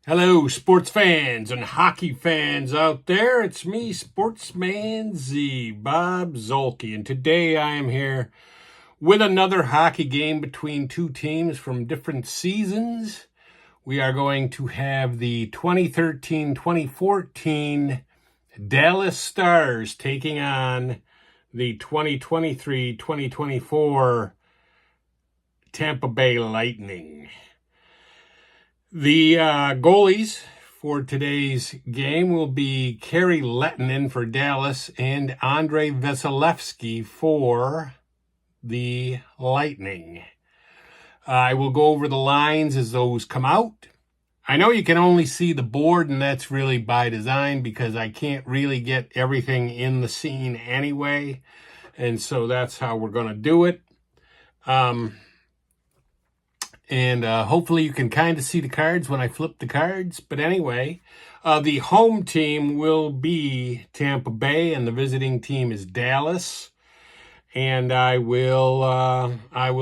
Hello, sports fans and hockey fans out there. It's me, Sportsman Z, Bob Zolke, and today I am here with another hockey game between two teams from different seasons. We are going to have the 2013-2014 Dallas Stars taking on the 2023-2024 Tampa Bay Lightning. The goalies for today's game will be Kari Lehtonen for Dallas and Andrei Vasilevsky for the Lightning. I will go over the lines as those come out. I know you can only see the board, and that's really by design because I can't really get everything in the scene anyway. And so that's how we're going to do it. And hopefully you can kind of see the cards when I flip the cards. But anyway, the home team will be Tampa Bay, and the visiting team is Dallas. And I will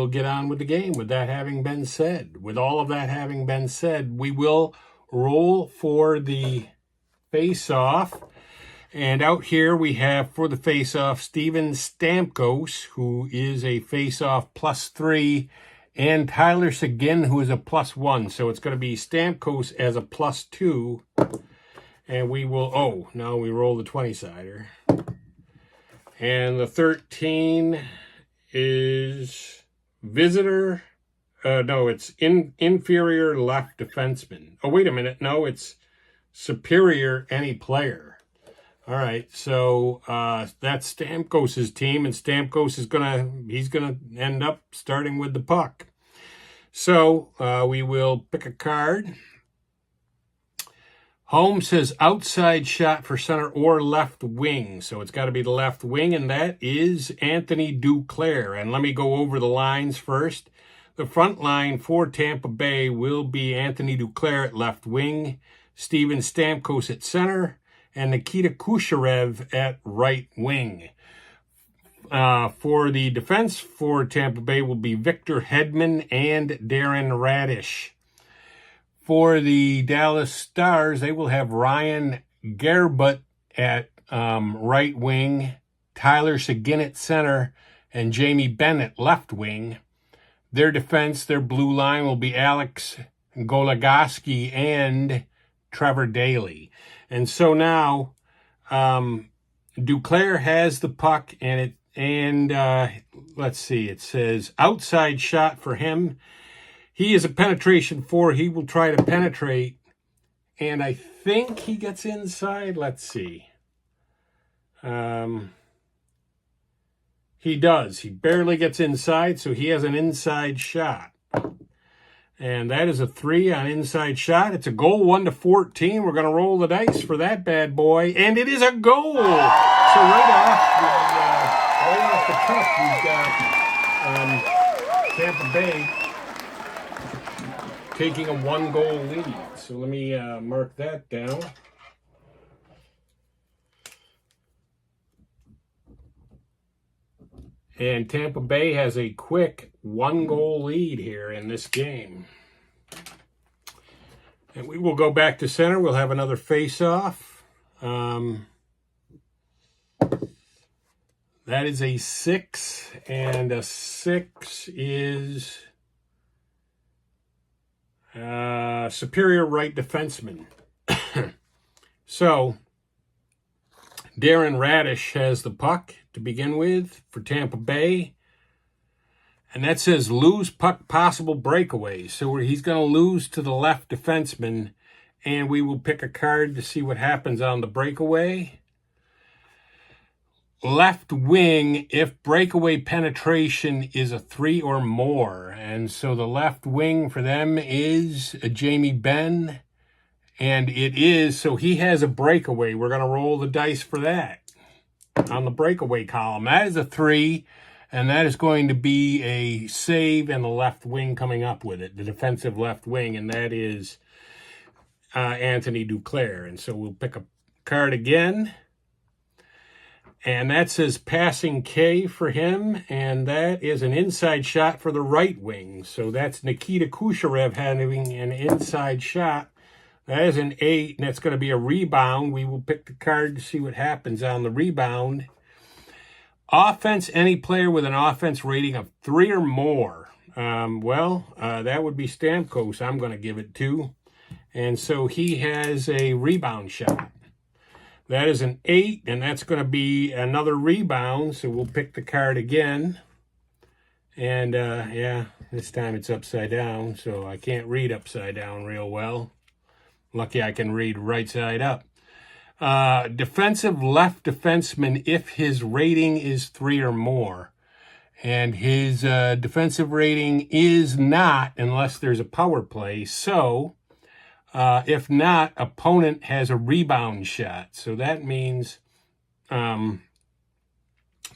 get on with the game. With that having been said, with all of that having been said, we will roll for the face-off. And out here we have for the face-off Steven Stamkos, who is a face-off +3. And Tyler Seguin, who is a +1. So it's going to be Stamkos as a +2. And we will, now we roll the 20-sider. And the 13 is visitor. No, it's inferior left defenseman. Oh, wait a minute. No, it's superior any player. All right, so that's Stamkos' team, and Stamkos is he's gonna end up starting with the puck. So we will pick a card. Home says outside shot for center or left wing, so it's got to be the left wing, and that is Anthony Duclair. And let me go over the lines first. The front line for Tampa Bay will be Anthony Duclair at left wing, Steven Stamkos at center, and Nikita Kucherov at right wing. For the defense for Tampa Bay will be Victor Hedman and Darren Raddysh. For the Dallas Stars, they will have Ryan Gerbut at right wing, Tyler Seguin at center, and Jamie Benn at left wing. Their defense, their blue line, will be Alex Goligoski and Trevor Daley. And so now, Duclair has the puck, and let's see, it says outside shot for him. He is a penetration 4. He will try to penetrate, and I think he gets inside. Let's see. He does. He barely gets inside, so he has an inside shot. And that is a 3 on inside shot. It's a goal, 1-14. We're going to roll the dice for that bad boy. And it is a goal. So right off the cuff, we've got Tampa Bay taking a 1-goal lead. So let me mark that down. And Tampa Bay has a quick 1-goal lead here in this game. And we will go back to center. We'll have another face-off. That is a 6, and a 6 is superior right defenseman. So Darren Raddysh has the puck to begin with for Tampa Bay. And that says lose puck possible breakaway. So he's going to lose to the left defenseman. And we will pick a card to see what happens on the breakaway. Left wing, if breakaway penetration is a 3 or more. And so the left wing for them is Jamie Benn. And it is, so he has a breakaway. We're going to roll the dice for that on the breakaway column. That is a 3, and that is going to be a save and the left wing coming up with it, the defensive left wing, and that is Anthony Duclair. And so we'll pick a card again. And that says passing K for him, and that is an inside shot for the right wing. So that's Nikita Kucherov having an inside shot That is an 8, and that's going to be a rebound. We will pick the card to see what happens on the rebound. Offense, any player with an offense rating of 3 or more. That would be Stamkos I'm going to give it to. And so he has a rebound shot. That is an 8, and that's going to be another rebound. So we'll pick the card again. And, yeah, this time it's upside down, so I can't read upside down real well. Lucky I can read right side up. Defensive left defenseman if his rating is 3 or more. And his defensive rating is not unless there's a power play. So, if not, opponent has a rebound shot. So that means the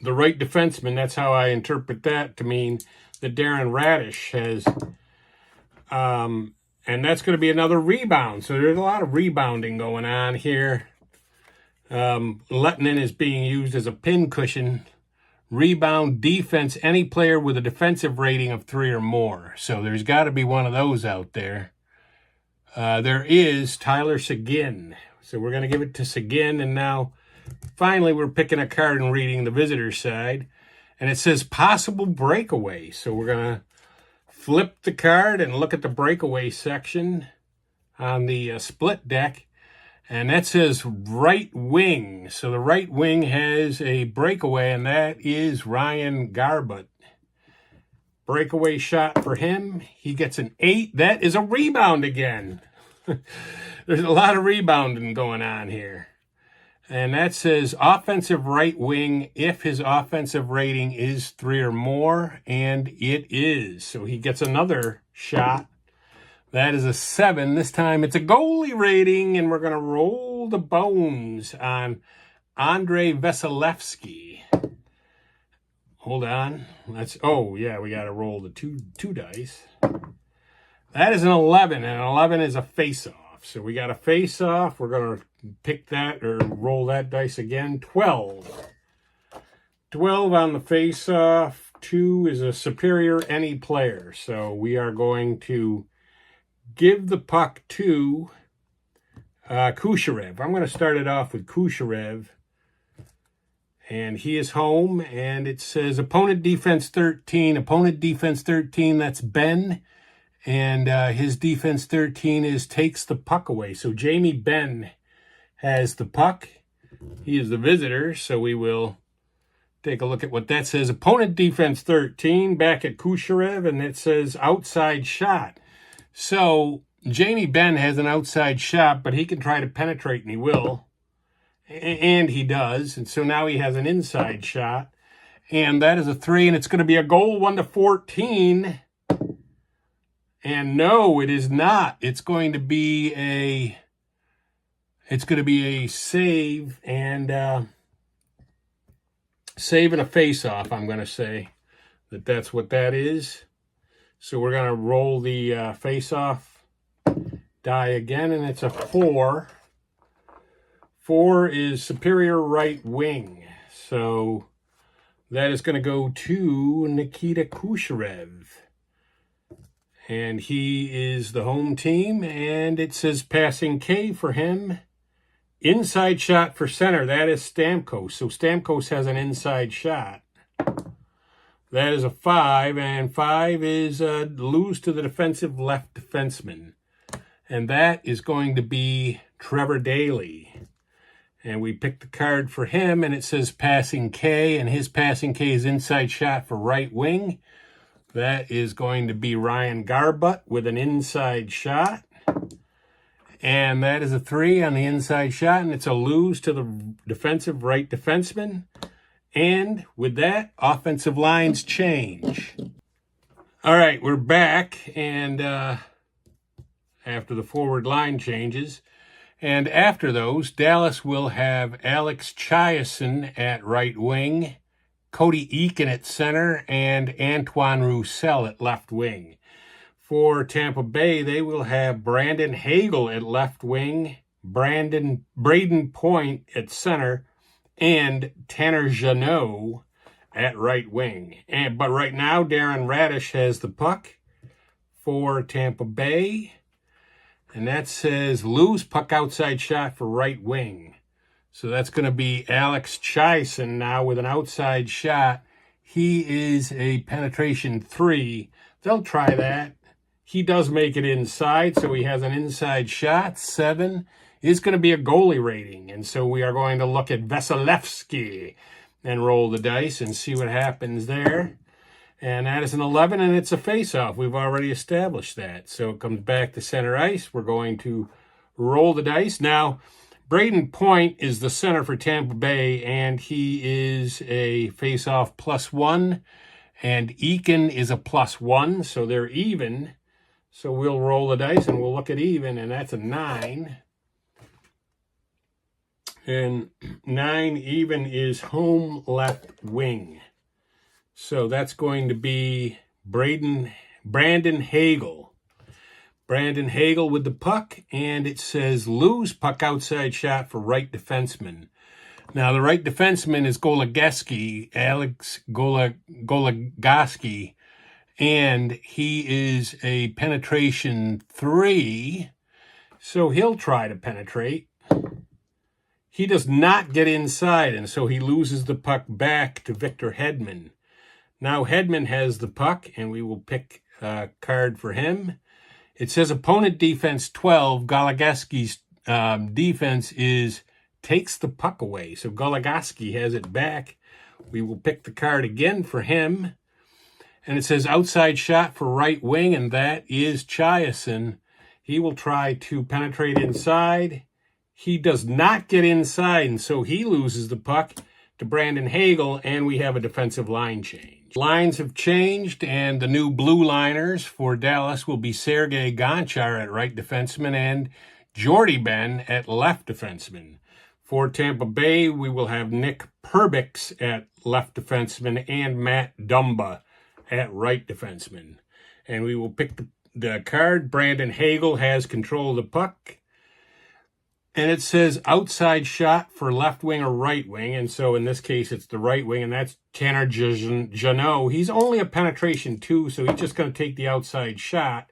right defenseman, that's how I interpret that to mean that Darren Radish has... and that's going to be another rebound. So there's a lot of rebounding going on here. Lettinen is being used as a pin cushion. Rebound, defense, any player with a defensive rating of 3 or more. So there's got to be one of those out there. There is Tyler Seguin. So we're going to give it to Seguin. And now, finally, we're picking a card and reading the visitor side. And it says possible breakaway. So we're going to flip the card and look at the breakaway section on the split deck. And that says right wing. So the right wing has a breakaway, and that is Ryan Garbutt. Breakaway shot for him. He gets an 8. That is a rebound again. There's a lot of rebounding going on here. And that says offensive right wing if his offensive rating is 3 or more, and it is. So he gets another shot. That is a 7. This time it's a goalie rating, and we're going to roll the bones on Andrei Vasilevsky. Hold on. We got to roll the two dice. That is an 11, and an 11 is a face-off. So we got a face-off. We're going to pick that or roll that dice again. 12. 12 on the face-off. 2 is a superior any player. So we are going to give the puck to Kucherov. I'm going to start it off with Kucherov. And he is home, and it says opponent defense 13. Opponent defense 13, that's Ben. And his defense 13 is takes the puck away. So Jamie Benn has the puck. He is the visitor, so we will take a look at what that says. Opponent defense 13, back at Kucherov, and it says outside shot. So Jamie Benn has an outside shot, but he can try to penetrate, and he will. And he does. And so now he has an inside shot. And that is a 3, and it's going to be a goal 1-14. And no, it is not. It's going to be a save and save and a face-off, I'm going to say. That's what that is. So we're going to roll the face-off die again, and it's a 4. 4 is superior right wing. So that is going to go to Nikita Kucherov. And he is the home team, and it says passing K for him. Inside shot for center, that is Stamkos. So Stamkos has an inside shot. That is a 5, and 5 is lose to the defensive left defenseman. And that is going to be Trevor Daley. And we picked the card for him, and it says passing K, and his passing K is inside shot for right wing. That is going to be Ryan Garbutt with an inside shot. And that is a 3 on the inside shot, and it's a lose to the defensive right defenseman. And with that, offensive lines change. All right, we're back, and after the forward line changes. And after those, Dallas will have Alex Chiasson at right wing, Cody Eakin at center, and Antoine Roussel at left wing. For Tampa Bay, they will have Brandon Hagel at left wing, Braden Point at center, and Tanner Jeannot at right wing. But right now, Darren Radish has the puck for Tampa Bay. And that says lose puck outside shot for right wing. So that's going to be Alex Chiasson now with an outside shot. He is a penetration 3. They'll try that. He does make it inside, so he has an inside shot. 7 is going to be a goalie rating. And so we are going to look at Vasilevsky and roll the dice and see what happens there. And that is an 11, and it's a face-off. We've already established that. So it comes back to center ice. We're going to roll the dice. Now, Braden Point is the center for Tampa Bay, and he is a face-off +1. And Eakin is a +1, so they're even. So we'll roll the dice, and we'll look at even, and that's a 9. And 9 even is home left wing. So that's going to be Brandon Hagel. Brandon Hagel with the puck, and it says lose puck outside shot for right defenseman. Now, the right defenseman is Alex Goligoski, and he is a penetration 3, so he'll try to penetrate. He does not get inside, and so he loses the puck back to Victor Hedman. Now Hedman has the puck, and we will pick a card for him. It says opponent defense 12. Goligoski's defense is takes the puck away. So Goligoski has it back. We will pick the card again for him. And it says outside shot for right wing, and that is Chiasson. He will try to penetrate inside. He does not get inside, and so he loses the puck to Brandon Hagel, and we have a defensive line change. Lines have changed, and the new blue liners for Dallas will be Sergei Gonchar at right defenseman and Jamie Benn at left defenseman. For Tampa Bay, we will have Nick Perbix at left defenseman and Matt Dumba at right defenseman. And we will pick the card. Brandon Hagel has control of the puck. And it says outside shot for left wing or right wing. And so in this case, it's the right wing, and that's Tanner Jeannot. He's only a penetration 2, so he's just going to take the outside shot.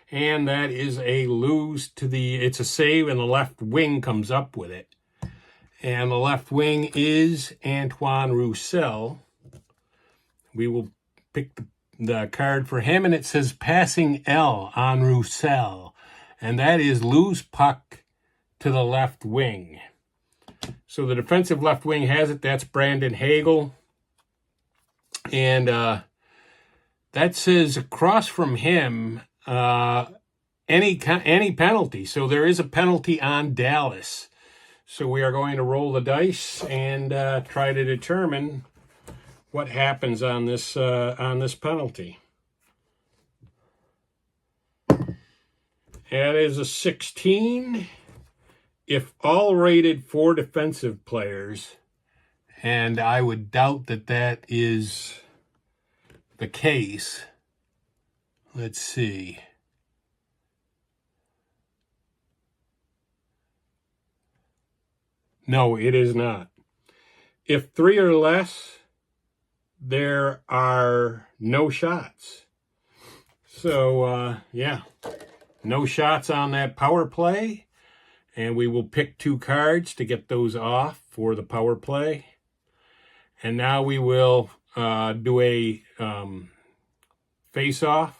And that is a lose to it's a save, and the left wing comes up with it. And the left wing is Antoine Roussel. We will pick the card for him, and it says passing L on Roussel. And that is lose puck to the left wing. So the defensive left wing has it. That's Brandon Hagel. And that says across from him, any penalty. So there is a penalty on Dallas. So we are going to roll the dice and try to determine what happens on this penalty. That is a 16. If all rated 4 defensive players, and I would doubt that is the case. Let's see. No, it is not. If 3 or less, there are no shots. So, yeah, no shots on that power play. And we will pick 2 cards to get those off for the power play. And now we will do a face-off.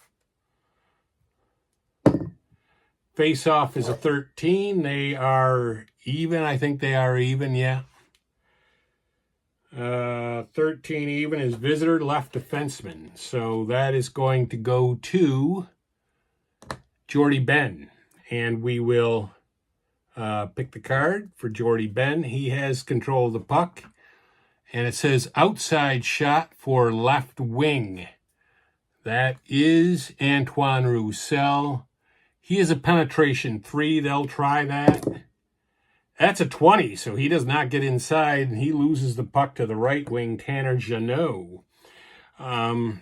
Face-off is a 13. They are even. I think they are even, yeah. 13 even is visitor left defenseman. So that is going to go to Jamie Benn. And we will pick the card for Jamie Benn. He has control of the puck. And it says outside shot for left wing. That is Antoine Roussel. He is a penetration 3. They'll try that. That's a 20, so he does not get inside, and he loses the puck to the right wing, Tanner Jeannot. And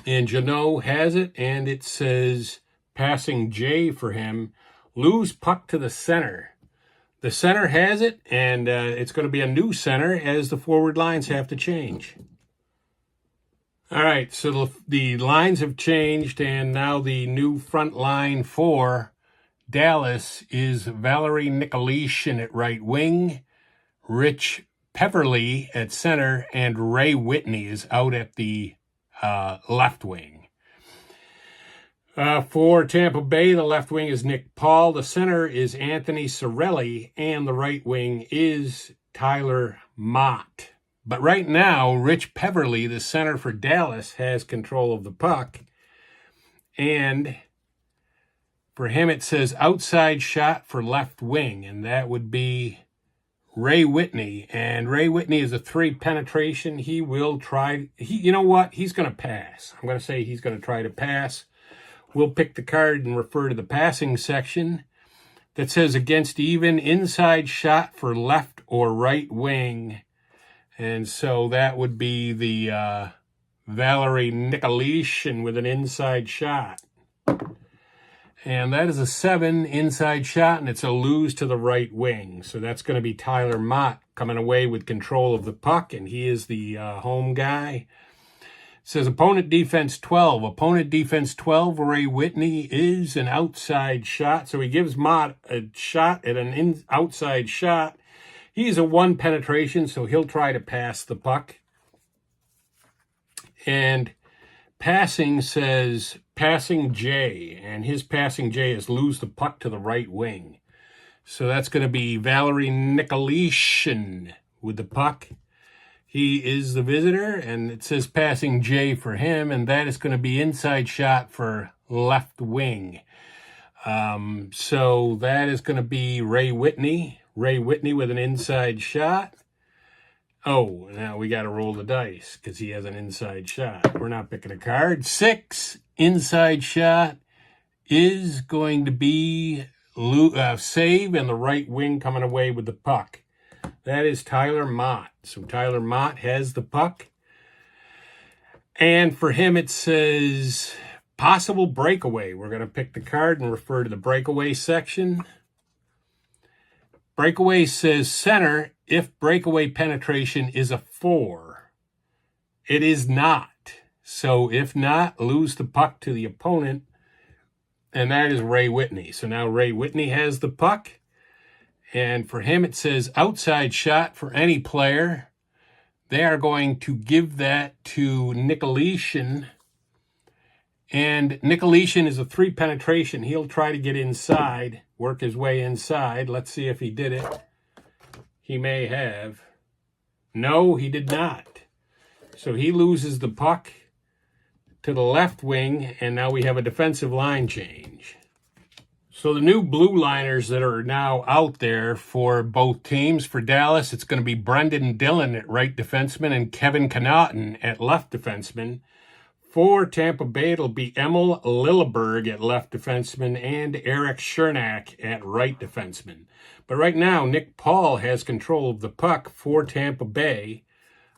Jeannot has it, and it says passing J for him. Lose puck to the center. The center has it, and it's going to be a new center as the forward lines have to change. All right, so the lines have changed, and now the new front line for Dallas is Valeri Nicolishin at right wing, Rich Peverley at center, and Ray Whitney is out at the left wing. For Tampa Bay, the left wing is Nick Paul, the center is Anthony Cirelli, and the right wing is Tyler Mott. But right now, Rich Peverley, the center for Dallas, has control of the puck. And for him, it says outside shot for left wing, and that would be Ray Whitney. And Ray Whitney is a 3 penetration. He will try. You know what? He's going to pass. I'm going to say he's going to try to pass. We'll pick the card and refer to the passing section that says against even inside shot for left or right wing. And so that would be the Valeri Nicolishin with an inside shot. And that is a 7 inside shot, and it's a lose to the right wing. So that's going to be Tyler Mott coming away with control of the puck, and he is the home guy. It says opponent defense 12. Opponent defense 12, Ray Whitney is an outside shot. So he gives Mott a shot at an outside shot. He's a 1 penetration, so he'll try to pass the puck. And passing says passing J, and his passing J is lose the puck to the right wing. So that's going to be Valeri Nicolishin with the puck. He is the visitor, and it says passing J for him, and that is going to be inside shot for left wing. So that is going to be Ray Whitney. Ray Whitney with an inside shot. Oh, now we got to roll the dice because he has an inside shot. We're not picking a card. 6 inside shot is going to be save, and the right wing coming away with the puck. That is Tyler Mott. So Tyler Mott has the puck. And for him, it says possible breakaway. We're going to pick the card and refer to the breakaway section. Breakaway says center if breakaway penetration is a 4. It is not. So if not, lose the puck to the opponent. And that is Ray Whitney. So now Ray Whitney has the puck. And for him, it says outside shot for any player. They are going to give that to Nicolishin. And Nicolishin is a 3 penetration. He'll try to get inside, work his way inside. Let's see if he did it. He may have. No, he did not. So he loses the puck to the left wing, and now we have a defensive line change. So the new blue liners that are now out there for both teams, for Dallas, it's going to be Brendan Dillon at right defenseman and Kevin Connaughton at left defenseman. For Tampa Bay, it'll be Emil Lilleberg at left defenseman and Eric Chernak at right defenseman. But right now, Nick Paul has control of the puck for Tampa Bay.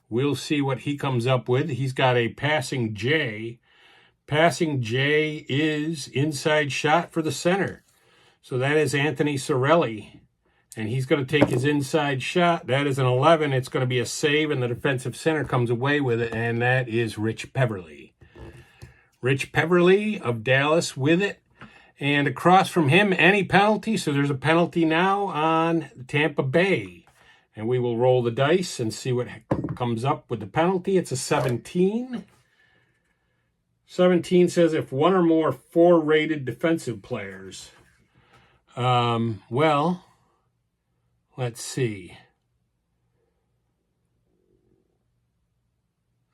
We'll see what he comes up with. He's got a passing J. Passing J is inside shot for the center. So that is Anthony Cirelli. And he's going to take his inside shot. That is an 11. It's going to be a save, and the defensive center comes away with it, and that is Rich Peverley. Rich Peverley of Dallas with it. And across from him, any penalty. So there's a penalty now on Tampa Bay. And we will roll the dice and see what comes up with the penalty. It's a 17. 17 says if one or more 4-rated defensive players. Well, let's see.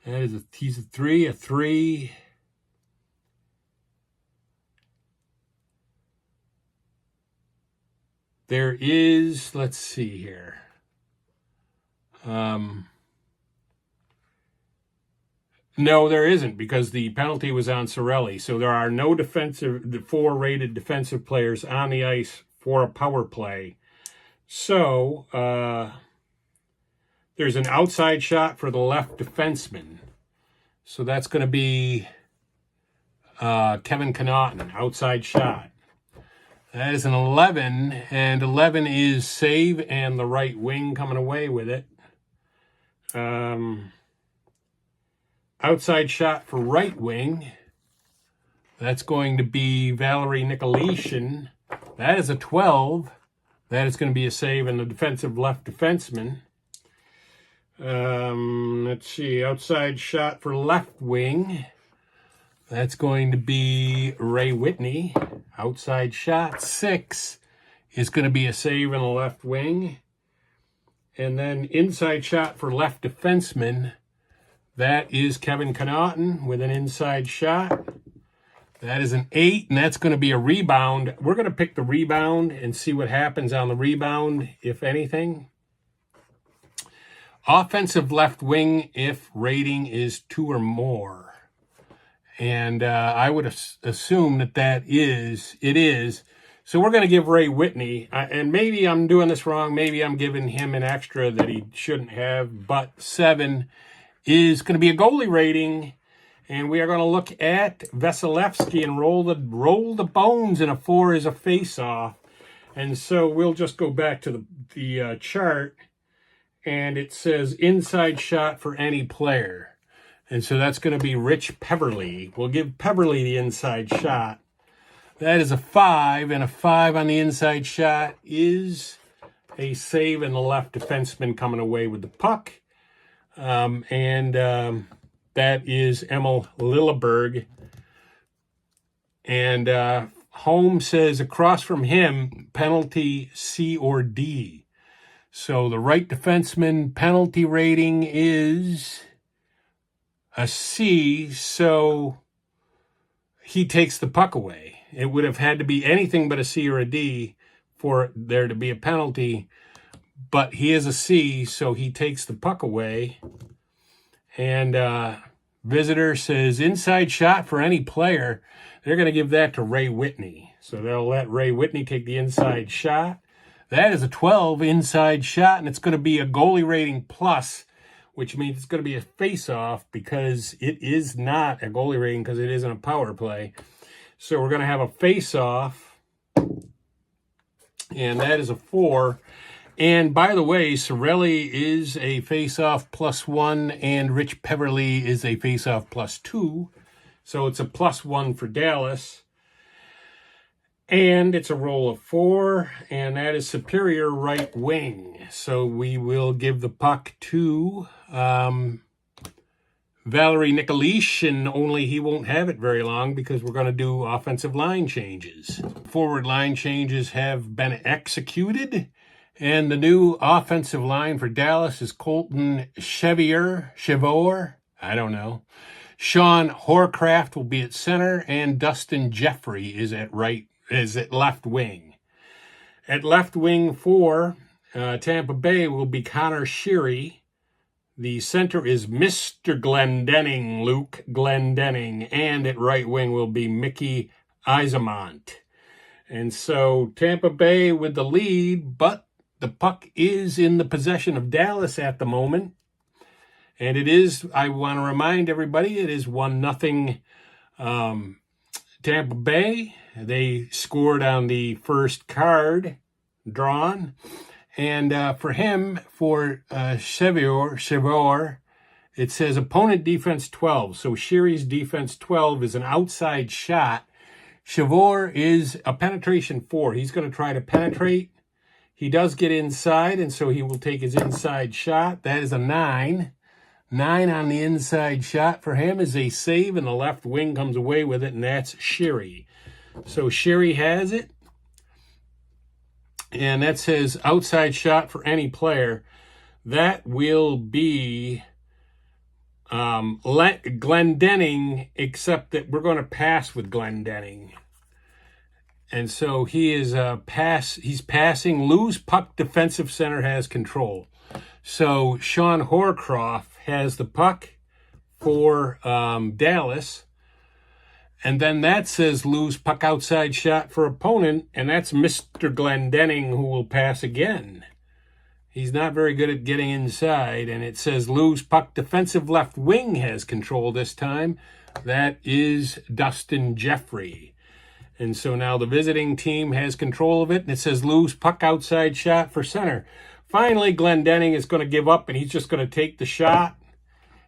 That is he's a 3. There is, let's see here. No, there isn't, because the penalty was on Cirelli. So there are no 4-rated defensive players on the ice for a power play. So there's an outside shot for the left defenseman. So that's going to be Kevin Connaughton, outside shot. That is an 11, and 11 is save and the right wing coming away with it. Outside shot for right wing. That's going to be Valeri Nicolishin. That is a 12. That is going to be a save in the defensive left defenseman. Let's see. Outside shot for left wing. That's going to be Ray Whitney. Outside shot 6 is going to be a save in the left wing. And then inside shot for left defenseman. That is Kevin Connaughton with an inside shot. That is an 8, and that's going to be a rebound. We're going to pick the rebound and see what happens on the rebound, if anything. Offensive left wing if rating is 2 or more. And I would assume that it is. So we're going to give Ray Whitney, and maybe I'm doing this wrong. Maybe I'm giving him an extra that he shouldn't have, but 7 is going to be a goalie rating, and we are going to look at Vasilevsky and roll the bones, and a 4 is a face-off. And so we'll just go back to the chart, and it says inside shot for any player. And so that's going to be Rich Peverley. We'll give Peverley the inside shot. That is a 5, and a 5 on the inside shot is a save in the left defenseman coming away with the puck. That is Emil Lilleberg. And Holmes says across from him, penalty C or D. So the right defenseman penalty rating is a C, so he takes the puck away. It would have had to be anything but a C or a D for there to be a penalty. But he is a C, so he takes the puck away. And Visitor says inside shot for any player. They're going to give that to Ray Whitney. So they'll let Ray Whitney take the inside shot. That is a 12 inside shot, and it's going to be a goalie rating plus, which means it's going to be a face-off because it is not a goalie rating because it isn't a power play. So we're going to have a face-off, and that is a 4. And by the way, Sorelli is a face-off +1, and Rich Peverley is a face-off +2. So it's a +1 for Dallas. And it's a roll of 4, and that is Superior right wing. So we will give the puck to Valeri Nicolishin, only he won't have it very long because we're going to do offensive line changes. Forward line changes have been executed. And the new offensive line for Dallas is Colton Chevor, I don't know. Sean Horcraft will be at center, and Dustin Jeffrey is at left wing. At left wing for Tampa Bay will be Connor Sheary. The center is Mr. Glendening, Luke Glendening, and at right wing will be Mickey Eismont. And so Tampa Bay with the lead, but the puck is in the possession of Dallas at the moment. And it is, I want to remind everybody, it is 1-0 Tampa Bay. They scored on the first card drawn. And for Chevor, it says opponent defense 12. So Sheary's defense 12 is an outside shot. Chevor is a penetration 4. He's going to try to penetrate. He does get inside, and so he will take his inside shot. That is a 9. 9 on the inside shot for him is a save, and the left wing comes away with it, and that's Sheary. So Sheary has it. And that says outside shot for any player. That will be Glendening, except that we're going to pass with Glendening. And so he is he's passing. Lose puck, defensive center has control. So Sean Horcroft has the puck for Dallas. And then that says lose puck outside shot for opponent, and that's Mr. Glendening who will pass again. He's not very good at getting inside, and it says lose puck defensive left wing has control this time. That is Dustin Jeffrey. And so now the visiting team has control of it, and it says lose puck outside shot for center. Finally, Glendening is going to give up, and he's just going to take the shot.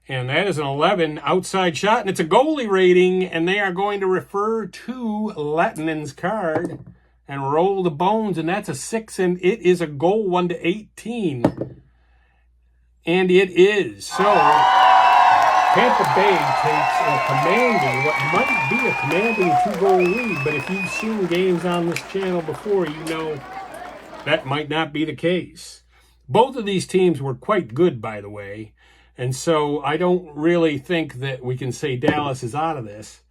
And that is an 11 outside shot, and it's a goalie rating, and they are going to refer to Lehtinen card and roll the bones, and that's a 6, and it is a goal 1-18. And it is. So Tampa Bay takes a commanding, what might be a commanding 2-goal lead, but if you've seen games on this channel before, you know that might not be the case. Both of these teams were quite good, by the way, and so I don't really think that we can say Dallas is out of this.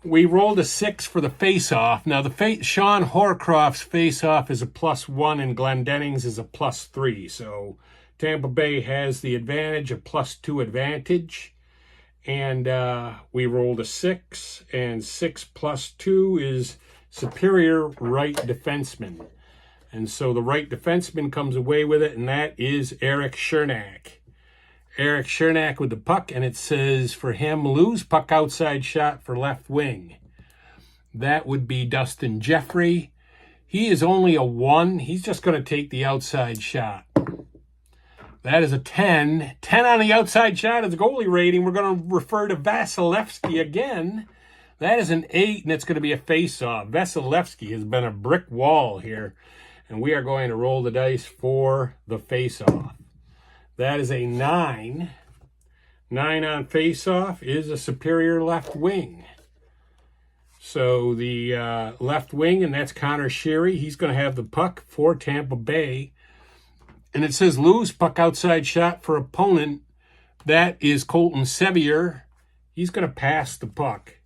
We rolled a 6 for the face-off. Now, Sean Horcroft's face-off is a +1, and Glendening's is a +3. So Tampa Bay has the advantage, a +2 advantage. And we rolled a 6, and 6 + 2 is superior right defenseman. And so the right defenseman comes away with it, and that is Erik Cernak. Erik Cernak with the puck, and it says for him, lose puck outside shot for left wing. That would be Dustin Jeffrey. He is only a 1. He's just going to take the outside shot. That is a 10. 10 on the outside shot is a goalie rating. We're going to refer to Vasilevsky again. That is an 8, and it's going to be a face-off. Vasilevsky has been a brick wall here, and we are going to roll the dice for the face-off. That is a 9. 9 on face-off is a superior left wing. So the left wing, and that's Connor Sheary. He's going to have the puck for Tampa Bay. And it says lose puck outside shot for opponent. That is Colton Sevier. He's going to pass the puck.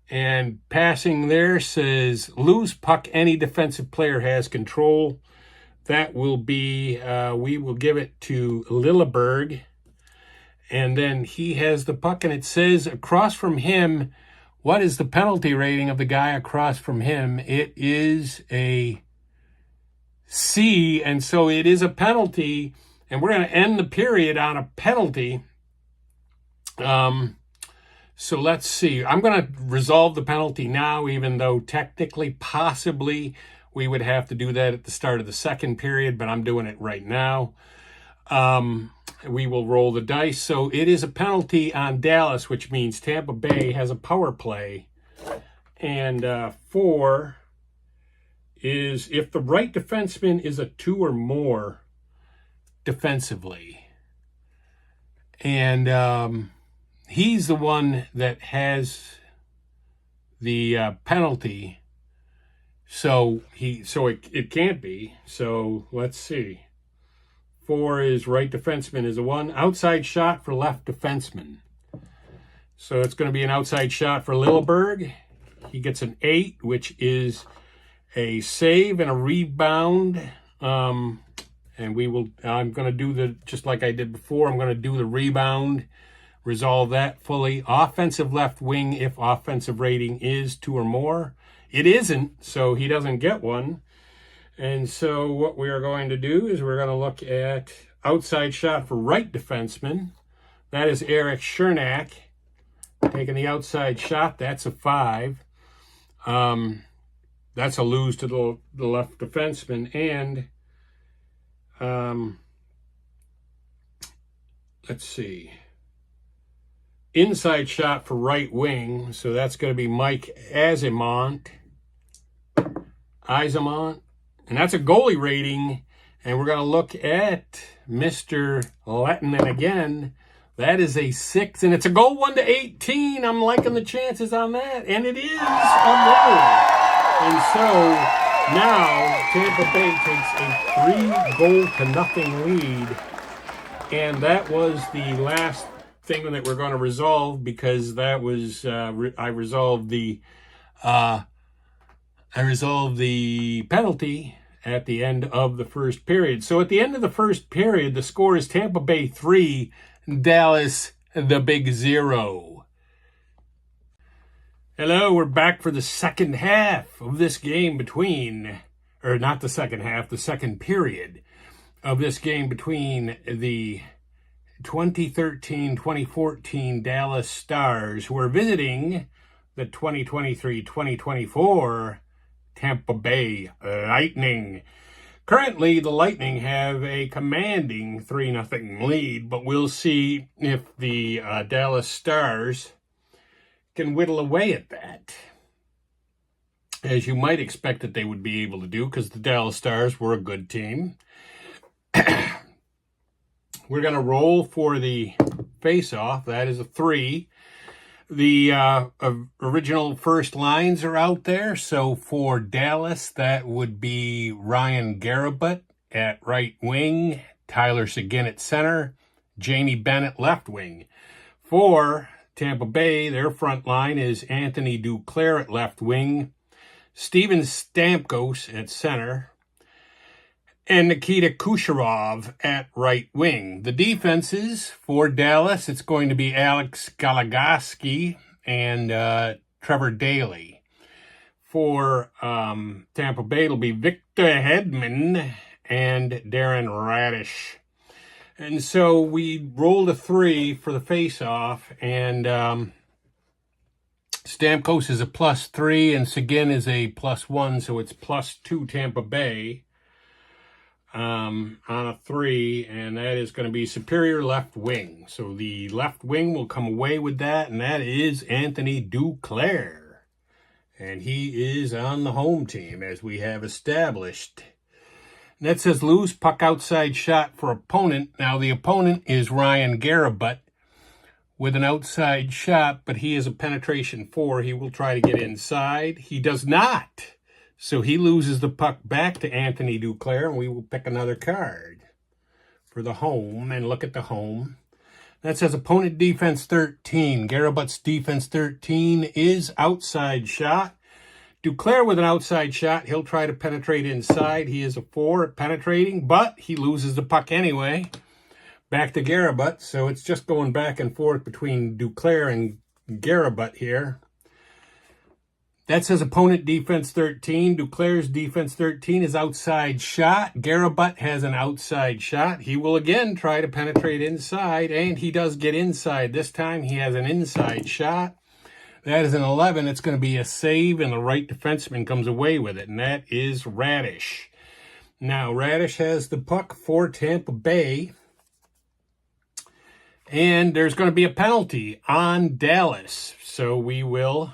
And passing there says lose puck, any defensive player has control. That will be, we will give it to Lilleberg. And then he has the puck, and it says across from him, what is the penalty rating of the guy across from him? It is a C, and so it is a penalty, and we're going to end the period on a penalty. So let's see. I'm going to resolve the penalty now, even though technically, possibly, we would have to do that at the start of the second period, but I'm doing it right now. We will roll the dice. So it is a penalty on Dallas, which means Tampa Bay has a power play. And 4 is if the right defenseman is a 2 or more defensively. And he's the one that has the penalty. So it can't be. So let's see. 4 is right defenseman is a 1. Outside shot for left defenseman. So it's going to be an outside shot for Lilleberg. He gets an 8, which is a save and a rebound. And I'm going to do just like I did before, I'm going to do the rebound, resolve that fully. Offensive left wing if offensive rating is 2 or more. It isn't, so he doesn't get one. And so what we are going to do is we're going to look at outside shot for right defenseman. That is Erik Cernak taking the outside shot. That's a 5. That's a lose to the left defenseman. And let's see. Inside shot for right wing. So that's going to be Mike Eyssimont. And that's a goalie rating. And we're going to look at Mr. Lehtinen again. That is a 6, and it's a goal 1-18. I'm liking the chances on that. And it is a goal. And so now Tampa Bay takes a 3-0 lead. And that was the last thing that we're going to resolve, because that was I resolved the penalty at the end of the first period. So at the end of the first period, the score is Tampa Bay 3, Dallas the big 0. Hello, we're back for the second half of this game between, or not the second half, the second period of this game between the 2013-2014 Dallas Stars, who are visiting the 2023-2024 Tampa Bay Lightning. Currently, the Lightning have a commanding 3-0 lead, but we'll see if the Dallas Stars can whittle away at that, as you might expect that they would be able to do, because the Dallas Stars were a good team. We're going to roll for the face-off. That is a 3. The original first lines are out there. So for Dallas, that would be Ryan Garabut at right wing, Tyler Seguin at center, Jamie Benn at left wing. For Tampa Bay, their front line is Anthony Duclair at left wing, Steven Stamkos at center, and Nikita Kucherov at right wing. The defenses for Dallas, it's going to be Alex Goligoski and Trevor Daley. For Tampa Bay, it'll be Victor Hedman and Darren Radish. And so we rolled a 3 for the face-off, and Stamkos is a +3 and Seguin is a +1, so it's +2 Tampa Bay on a 3, and that is going to be superior left wing. So the left wing will come away with that, and that is Anthony Duclair. And he is on the home team, as we have established. And that says lose puck outside shot for opponent. Now the opponent is Ryan Garabut with an outside shot, but he is a penetration 4. He will try to get inside. He does not. So he loses the puck back to Anthony Duclair, and we will pick another card for the home and look at the home. That says opponent defense 13. Garabut's defense 13 is outside shot. Duclair with an outside shot. He'll try to penetrate inside. He is a 4 at penetrating, but he loses the puck anyway. Back to Garabut. So it's just going back and forth between Duclair and Garabut here. That says opponent defense 13. Duclair's defense 13 is outside shot. Garabut has an outside shot. He will again try to penetrate inside, and he does get inside. This time he has an inside shot. That is an 11. It's going to be a save, and the right defenseman comes away with it, and that is Radish. Now, Radish has the puck for Tampa Bay, and there's going to be a penalty on Dallas. So we will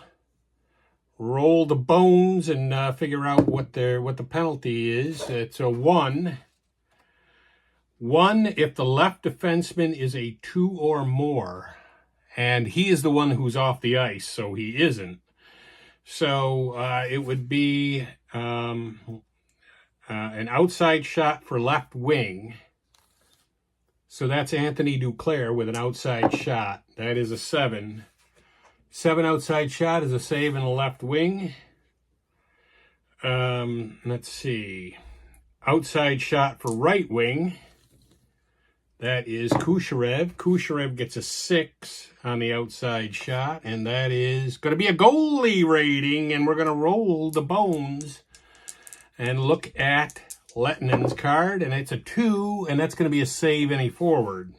roll the bones and figure out what the penalty is. It's a 1. 1 if the left defenseman is a 2 or more, and he is the one who's off the ice, so he isn't. So it would be an outside shot for left wing. So that's Anthony Duclair with an outside shot. That is a 7. 7 outside shot is a save in the left wing. Let's see. Outside shot for right wing. That is Kucherov. Kucherov gets a 6 on the outside shot, and that is going to be a goalie rating, and we're going to roll the bones and look at Lettinen's card, and it's a 2, and that's going to be a save any forward.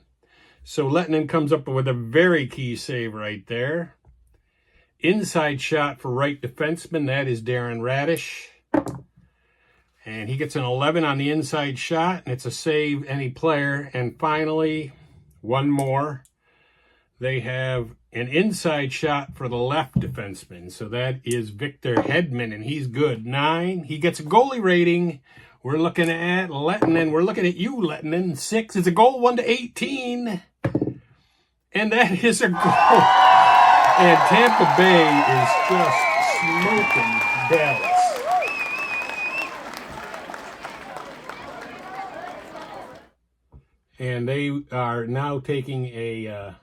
So Lettinen comes up with a very key save right there. Inside shot for right defenseman, that is Darren Radish. And he gets an 11 on the inside shot, and it's a save any player. And finally, one more. They have an inside shot for the left defenseman. So that is Victor Hedman, and he's good. 9. He gets a goalie rating. We're looking at Lettinen. We're looking at you, Lettinen. 6 is a goal, 1-18. And that is a goal. And Tampa Bay is just smoking Dallas. And they are now taking a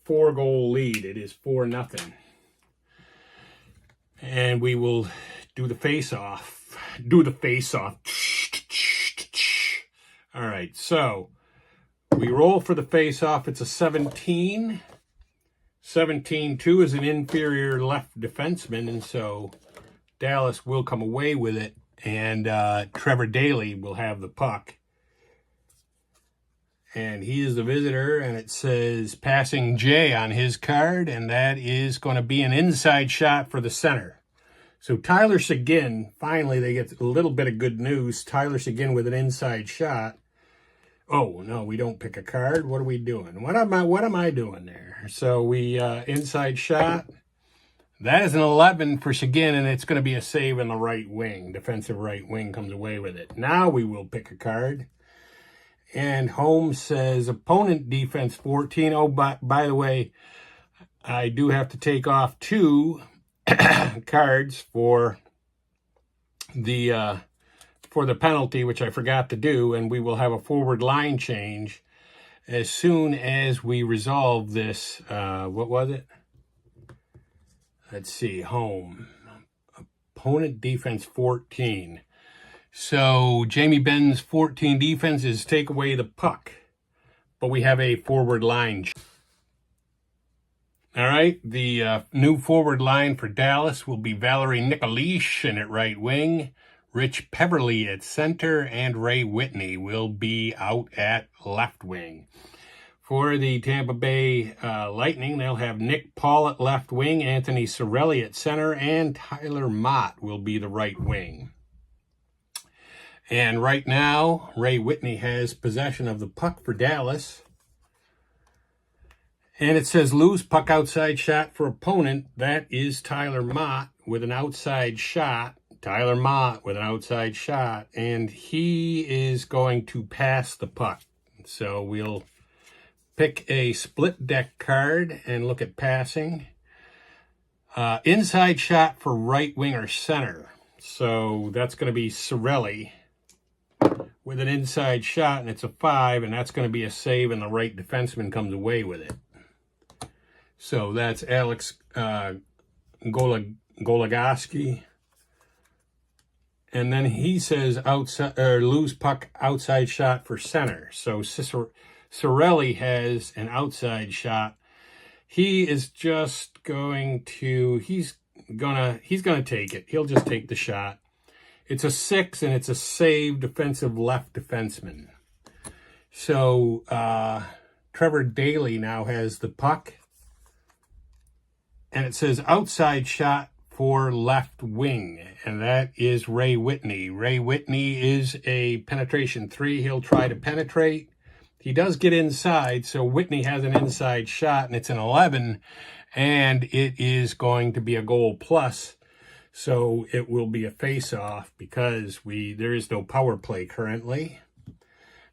4-goal lead. It is 4-0. And we will do the face-off. All right, so we roll for the face-off. It's a 17. 17-2 is an inferior left defenseman, and so Dallas will come away with it, and Trevor Daley will have the puck. And he is the visitor, and it says passing J on his card, and that is going to be an inside shot for the center. So Tyler Seguin, finally they get a little bit of good news. Tyler Seguin with an inside shot. Oh, no, we don't pick a card. What are we doing? What am I doing there? So we inside shot. That is an 11 for Seguin, and it's going to be a save in the right wing. Defensive right wing comes away with it. Now we will pick a card. And Holmes says opponent defense 14. Oh, by the way, I do have to take off 2 cards for the penalty, which I forgot to do, and we will have a forward line change as soon as we resolve this. What was it? Let's see, home. Opponent defense 14. So Jamie Benn's 14 defense is take away the puck, but we have a forward line. All right, the new forward line for Dallas will be Valeri Nicolishin at right wing, Rich Peverley at center, and Ray Whitney will be out at left wing. For the Tampa Bay Lightning, they'll have Nick Paul at left wing, Anthony Cirelli at center, and Tyler Mott will be the right wing. And right now, Ray Whitney has possession of the puck for Dallas. And it says loose puck outside shot for opponent. That is Tyler Mott with an outside shot. Tyler Mott with an outside shot. And he is going to pass the puck. So we'll pick a split deck card and look at passing. Inside shot for right wing or center. So that's going to be Cirelli with an inside shot, and it's a 5, and that's going to be a save, and the right defenseman comes away with it. So that's Alex Goligoski. And then he says outside or loose puck outside shot for center. So Cirelli has an outside shot. He is just going to he's gonna take it. He'll just take the shot. It's a 6, and it's a save defensive left defenseman. So Trevor Daley now has the puck. And it says outside shot for left wing. And that is Ray Whitney. Ray Whitney is a penetration 3. He'll try to penetrate. He does get inside, so Whitney has an inside shot, and it's an 11. And it is going to be a goal plus. So it will be a face-off because there is no power play currently.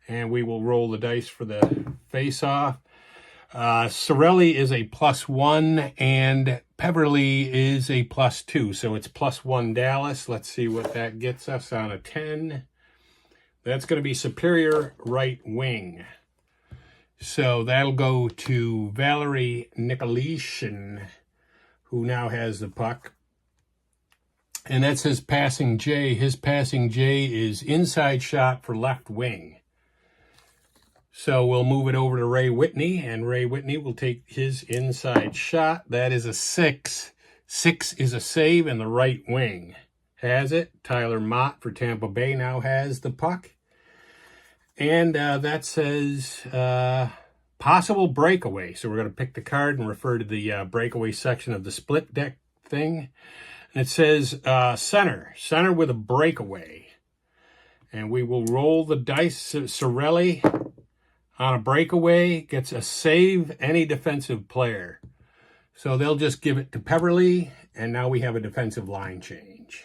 And we will roll the dice for the face-off. Cirelli is a +1 and Peverley is a +2. So it's +1 Dallas. Let's see what that gets us on a 10. That's going to be superior right wing. So that'll go to Valeri Nicolishin, who now has the puck. And that's his passing J. His passing J is inside shot for left wing. So we'll move it over to Ray Whitney, and Ray Whitney will take his inside shot. That is a 6. 6 is a save, and the right wing has it. Tyler Mott for Tampa Bay now has the puck. And that says possible breakaway. So we're going to pick the card and refer to the breakaway section of the split deck thing. And it says center with a breakaway. And we will roll the dice. Cirelli on a breakaway gets a save any defensive player. So they'll just give it to Peverley, and now we have a defensive line change.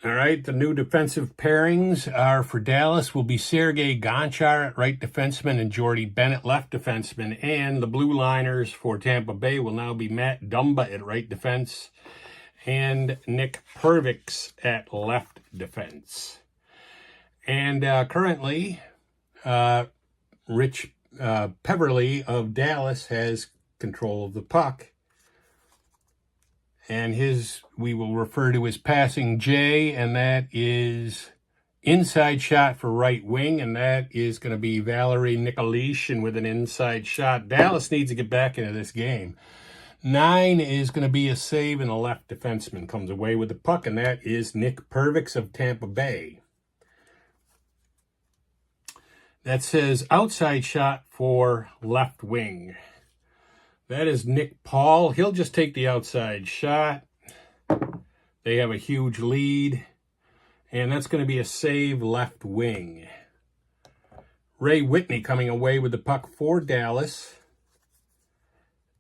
All right, the new defensive pairings are for Dallas will be Sergei Gonchar at right defenseman and Jordy Bennett left defenseman. And the blue liners for Tampa Bay will now be Matt Dumba at right defense and Nick Pervix at left defense. And currently, Rich Peverley of Dallas has control of the puck. And we will refer to his passing J, and that is inside shot for right wing, and that is going to be Valeri Nicolishin with an inside shot. Dallas needs to get back into this game. 9 is going to be a save, and the left defenseman comes away with the puck, and that is Nick Pervix of Tampa Bay. That says outside shot for left wing. That is Nick Paul. He'll just take the outside shot. They have a huge lead, and that's going to be a save left wing. Ray Whitney coming away with the puck for Dallas.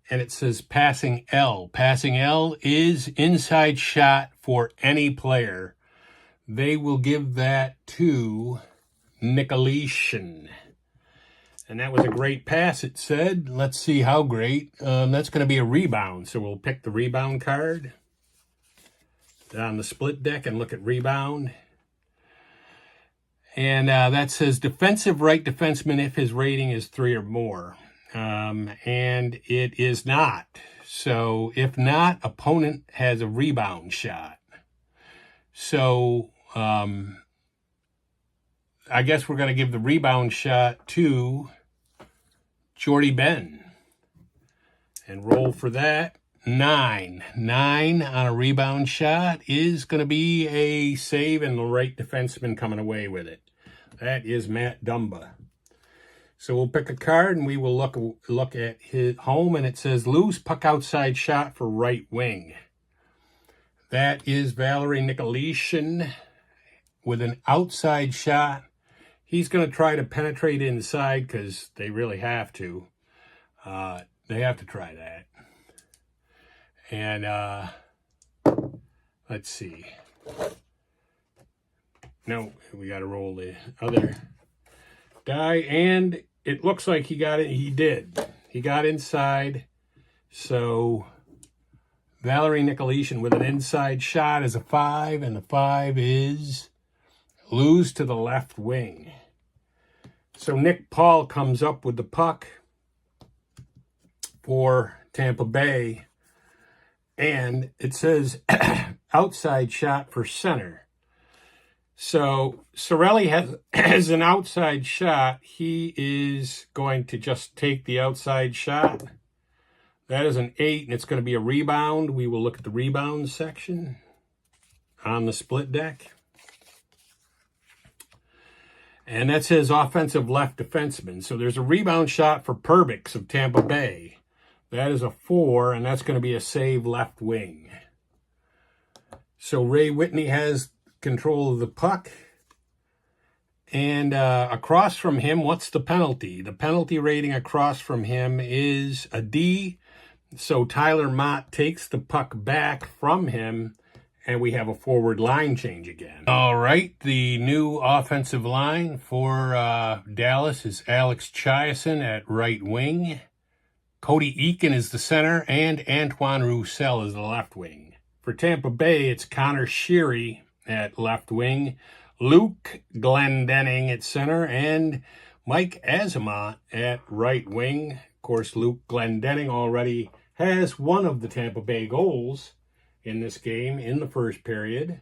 And it says passing L. Passing L is inside shot for any player. They will give that to Nikolishkin. And that was a great pass, it said. Let's see how great. That's going to be a rebound. So we'll pick the rebound card on the split deck and look at rebound. And that says defensive right defenseman if his rating is 3 or more. And it is not. So if not, opponent has a rebound shot. So I guess we're going to give the rebound shot to Jamie Benn and roll for that. 9 on a rebound shot is going to be a save, and the right defenseman coming away with it. That is Matt Dumba. So we'll pick a card, and we will look at his home, and it says loose puck outside shot for right wing. That is Valeri Nikolishkin with an outside shot. He's going to try to penetrate inside because they really have to. They have to try that. And let's see. No, we got to roll the other die, and it looks like he got it. He did. He got inside. So Valeri Nikolishkin with an inside shot is a 5, and the 5 is lose to the left wing. So Nick Paul comes up with the puck for Tampa Bay, and it says outside shot for center. So Sorelli has an outside shot. He is going to just take the outside shot. That is an 8, and it's going to be a rebound. We will look at the rebound section on the split deck. And that says offensive left defenseman. So there's a rebound shot for Perbix of Tampa Bay. That is a 4, and that's going to be a save left wing. So Ray Whitney has control of the puck. And across from him, what's the penalty? The penalty rating across from him is a D. So Tyler Mott takes the puck back from him, and we have a forward line change again. All right, the new offensive line for Dallas is Alex Chiasson at right wing. Cody Eakin is the center, and Antoine Roussel is the left wing. For Tampa Bay, it's Connor Sheary at left wing, Luke Glendening at center, and Mike Asimont at right wing. Of course, Luke Glendening already has one of the Tampa Bay goals in this game in the first period.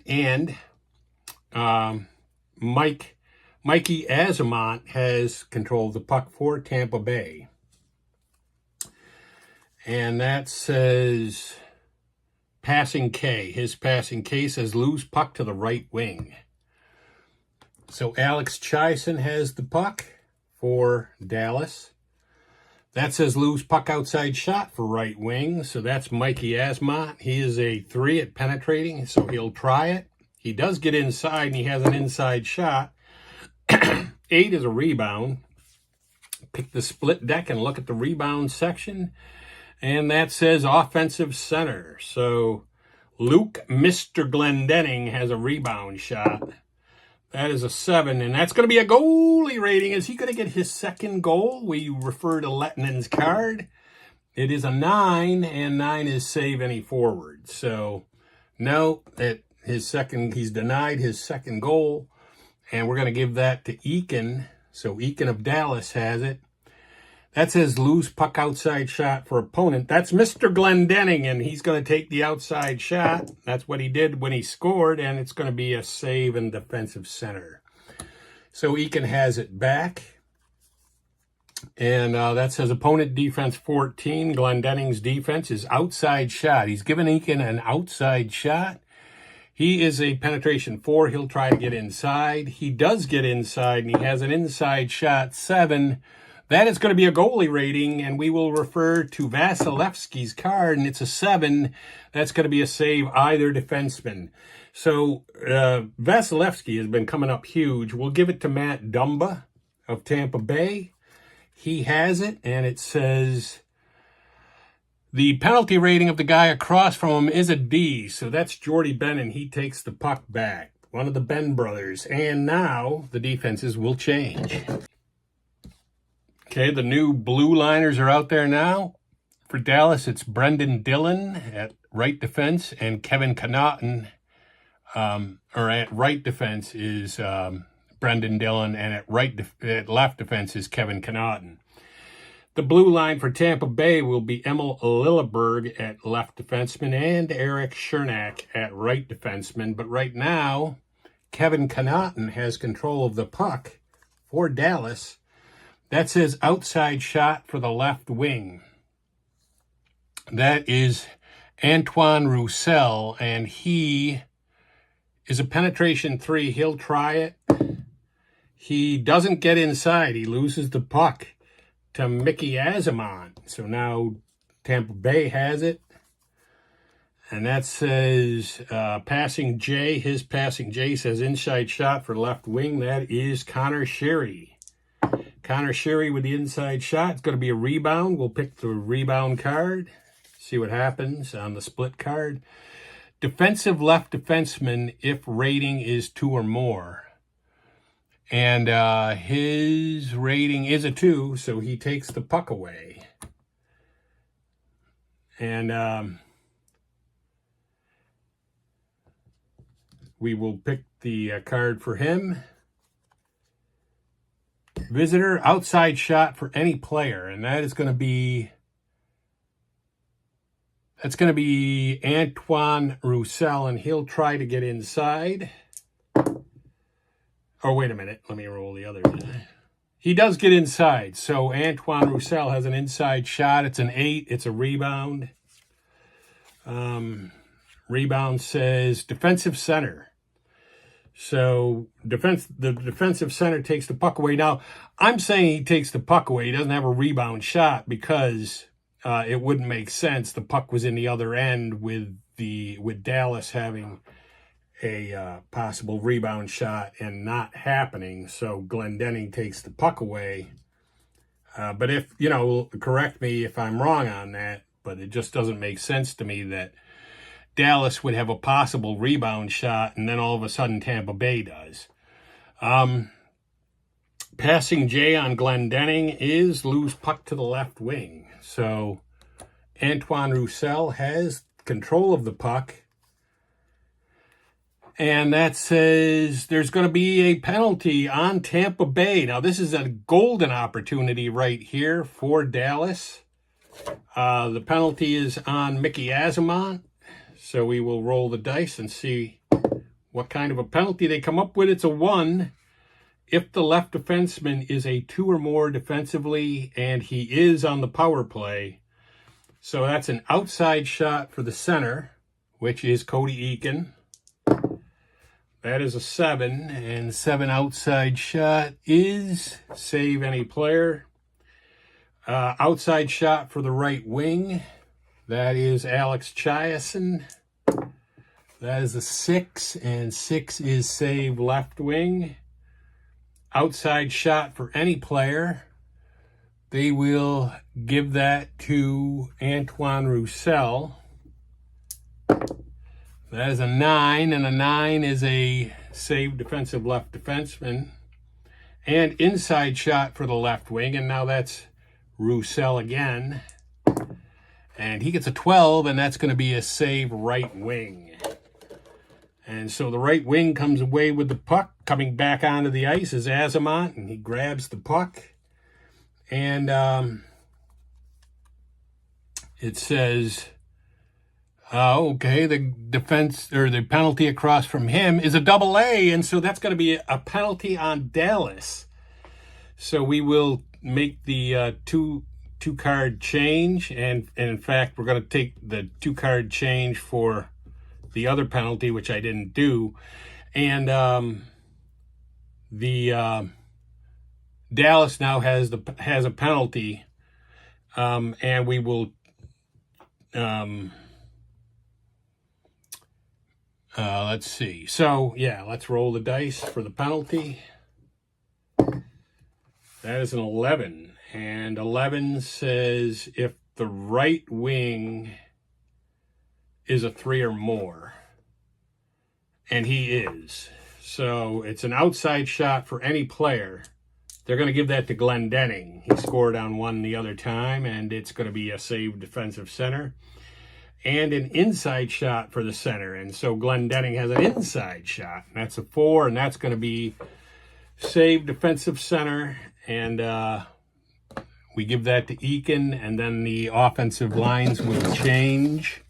And Mikey Asimont has control of the puck for Tampa Bay. And that says passing K. His passing K says loose puck to the right wing. So Alex Chiasson has the puck for Dallas. That says loose puck outside shot for right wing. So that's Mikey Asimont. He is a 3 at penetrating, so he'll try it. He does get inside, and he has an inside shot. 8 is a rebound. Pick the split deck and look at the rebound section. And that says offensive center. So Luke Mr. Glendening has a rebound shot. That is a 7, and that's going to be a goalie rating. Is he going to get his second goal? We refer to Lettinen's card. It is a 9, and 9 is save any forward. So no, he's denied his second goal, and we're going to give that to Eakin. So Eakin of Dallas has it. That says loose puck outside shot for opponent. That's Mr. Glendening, and he's going to take the outside shot. That's what he did when he scored, and it's going to be a save and defensive center. So Eakin has it back. And that says opponent defense 14. Glendening's defense is outside shot. He's given Eakin an outside shot. He is a penetration 4. He'll try to get inside. He does get inside, and he has an inside shot 7. That is going to be a goalie rating, and we will refer to Vasilevsky's card, and it's a 7. That's going to be a save either defenseman. So Vasilevsky has been coming up huge. We'll give it to Matt Dumba of Tampa Bay. He has it, and it says the penalty rating of the guy across from him is a D. So that's Jamie Benn, and he takes the puck back. One of the Benn brothers. And now the defenses will change. Okay, the new blue liners are out there now. For Dallas, it's Brendan Dillon at right defense, and Kevin Connaughton, or at right defense is Brendan Dillon, and at left defense is Kevin Connaughton. The blue line for Tampa Bay will be Emil Lilleberg at left defenseman and Eric Chernak at right defenseman. But right now, Kevin Connaughton has control of the puck for Dallas. That's his outside shot for the left wing. That is Antoine Roussel, and he is a penetration 3. He'll try it. He doesn't get inside. He loses the puck to Mickey Azamon. So now Tampa Bay has it. And that says passing J. His passing J says inside shot for left wing. That is Connor Sherry. Connor Sherry with the inside shot. It's going to be a rebound. We'll pick the rebound card. See what happens on the split card. Defensive left defenseman if rating is 2 or more. And his rating is a 2, so he takes the puck away. And we will pick the card for him. Visitor, outside shot for any player, and that is going to be... That's going to be Antoine Roussel, and he'll try to get inside. Oh, wait a minute. Let me roll the other guy. He does get inside. So Antoine Roussel has an inside shot. It's an 8. It's a rebound. Rebound says defensive center. So the defensive center takes the puck away. Now, I'm saying he takes the puck away. He doesn't have a rebound shot because it wouldn't make sense. The puck was in the other end with Dallas having a possible rebound shot and not happening. So Glendening takes the puck away. But if, correct me if I'm wrong on that, but it just doesn't make sense to me that Dallas would have a possible rebound shot and then all of a sudden Tampa Bay does. Passing J on Glendening is lose puck to the left wing. So Antoine Roussel has control of the puck. And that says there's going to be a penalty on Tampa Bay. Now, this is a golden opportunity right here for Dallas. The penalty is on Mickey Azamon. So we will roll the dice and see what kind of a penalty they come up with. It's a 1 if the left defenseman is a 2 or more defensively and he is on the power play. So that's an outside shot for the center, which is Cody Eakin. That is a 7, and 7 outside shot is save any player. Outside shot for the right wing. That is Alex Chiasson. That is a 6, and 6 is save left wing. Outside shot for any player. They will give that to Antoine Roussel. That is a 9, and a 9 is a save defensive left defenseman. And inside shot for the left wing, and now that's Roussel again. And he gets a 12, and that's going to be a save right wing. And so the right wing comes away with the puck. Coming back onto the ice is Azamont, and he grabs the puck. And it says, okay, the defense or the penalty across from him is a double A, and so that's going to be a penalty on Dallas. So we will make the two-card change, and in fact, we're going to take the two-card change for the other penalty, which I didn't do, and the Dallas now has a penalty, and we will let's see. So yeah, let's roll the dice for the penalty. That is an 11, and 11 says if the right wing is a 3 or more, and he is. So it's an outside shot for any player. They're going to give that to Glendening. He scored on one the other time, and it's going to be a saved defensive center. And an inside shot for the center. And so Glendening has an inside shot. And that's a 4, and that's going to be saved defensive center. And we give that to Eakin, and then the offensive lines will change.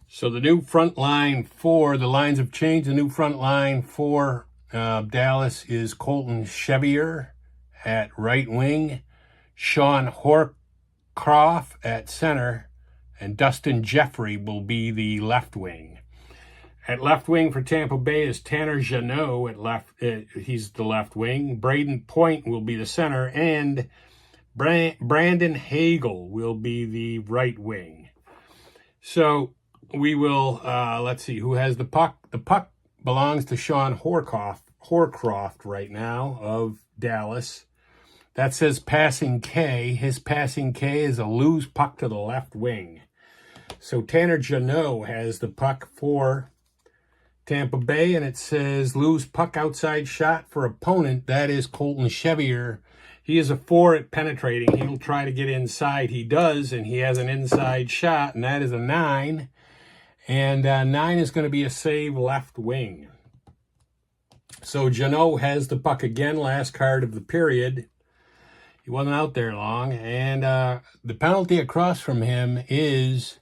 So the new front line for the lines have changed. The new front line for Dallas is Colton Chevier at right wing, Sean Horcroft at center, and Dustin Jeffrey will be the left wing. At left wing for Tampa Bay is Tanner Jeannot at left. He's the left wing. Braden Point will be the center, and Brandon Hagel will be the right wing. So we will, let's see, who has the puck? The puck belongs to Sean Horcroft right now of Dallas. That says passing K. His passing K is a loose puck to the left wing. So Tanner Jeannot has the puck for Tampa Bay, and it says loose puck outside shot for opponent. That is Colton Chevier. He is a 4 at penetrating. He'll try to get inside. He does, and he has an inside shot, and that is a 9. And 9 is going to be a save left wing. So Jeannot has the puck again, last card of the period. He wasn't out there long. And the penalty across from him is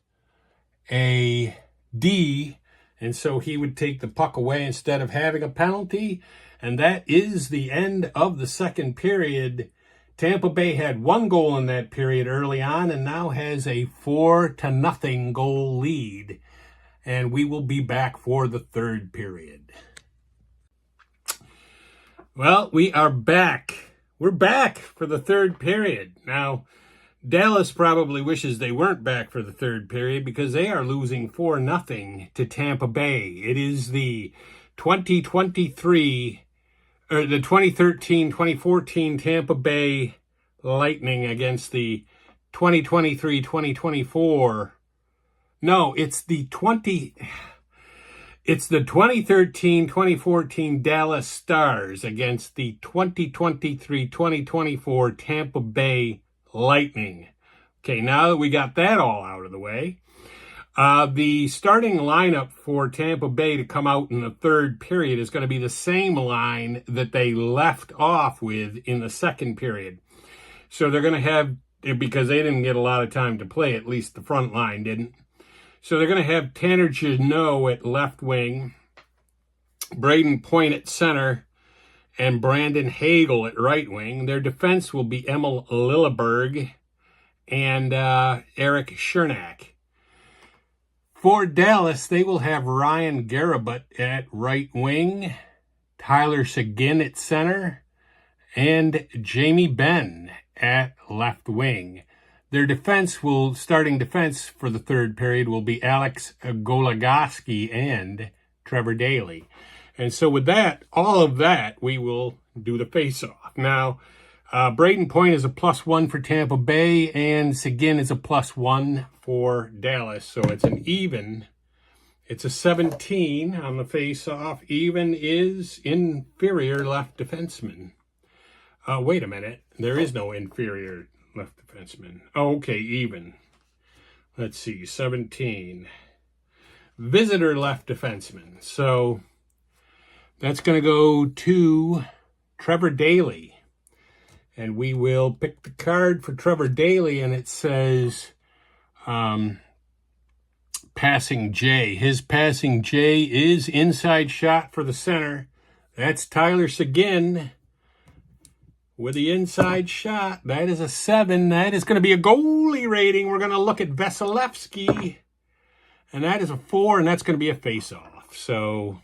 a D. And so he would take the puck away instead of having a penalty. And that is the end of the second period. Tampa Bay had 1 goal in that period early on and now has a 4-0 goal lead. And we will be back for the third period. Well, we are back. We're back for the third period. Now, Dallas probably wishes they weren't back for the third period because they are losing 4-0 to Tampa Bay. It is the 2023, or the 2013-2014 Tampa Bay Lightning against the 2023-2024. No, it's the 2013-2014 Dallas Stars against the 2023-2024 Tampa Bay Lightning. Okay, now that we got that all out of the way, the starting lineup for Tampa Bay to come out in the third period is going to be the same line that they left off with in the second period. So they're going to have, because they didn't get a lot of time to play, at least the front line didn't. So they're going to have Tanner Jeannot at left wing, Braden Point at center, and Brandon Hagel at right wing. Their defense will be Emil Lilleberg and Eric Chernak. For Dallas, they will have Ryan Garabut at right wing, Tyler Seguin at center, and Jamie Benn at left wing. Their starting defense for the third period will be Alex Goligoski and Trevor Daley. And so with that, all of that, we will do the face-off. Now, Braden Point is a +1 for Tampa Bay, and Seguin is a +1 for Dallas. So it's an even. It's a 17 on the face-off. Even is inferior left defenseman. Wait a minute. There is no inferior left defenseman. Oh, okay, even. Let's see, 17. Visitor left defenseman. So That's going to go to Trevor Daley. And we will pick the card for Trevor Daley, and it says passing J. His passing J is inside shot for the center. That's Tyler Seguin with the inside shot. That is a 7. That is going to be a goalie rating. We're going to look at Vasilevsky, and that is a 4, and that's going to be a face-off. So,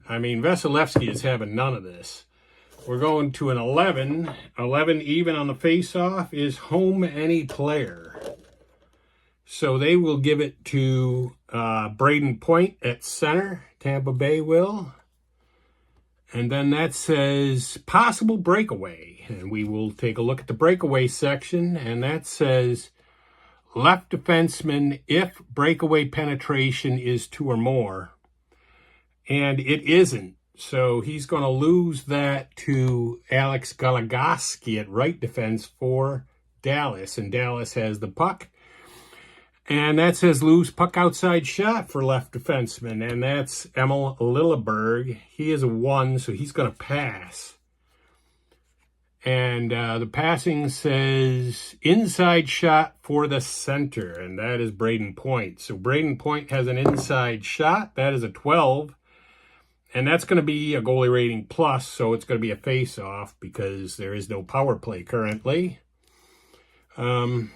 I mean, Vasilevsky is having none of this. We're going to an 11. 11 even on the face-off is home any player. So they will give it to Braden Point at center. Tampa Bay will. And then that says possible breakaway. And we will take a look at the breakaway section. And that says left defenseman if breakaway penetration is 2 or more. And it isn't. So he's going to lose that to Alex Goligoski at right defense for Dallas. And Dallas has the puck. And that says lose puck outside shot for left defenseman. And that's Emil Lilleberg. He is a 1, so he's going to pass. And the passing says inside shot for the center. And that is Braden Point. So Braden Point has an inside shot. That is a 12. And that's going to be a goalie rating plus, so it's going to be a face-off because there is no power play currently. I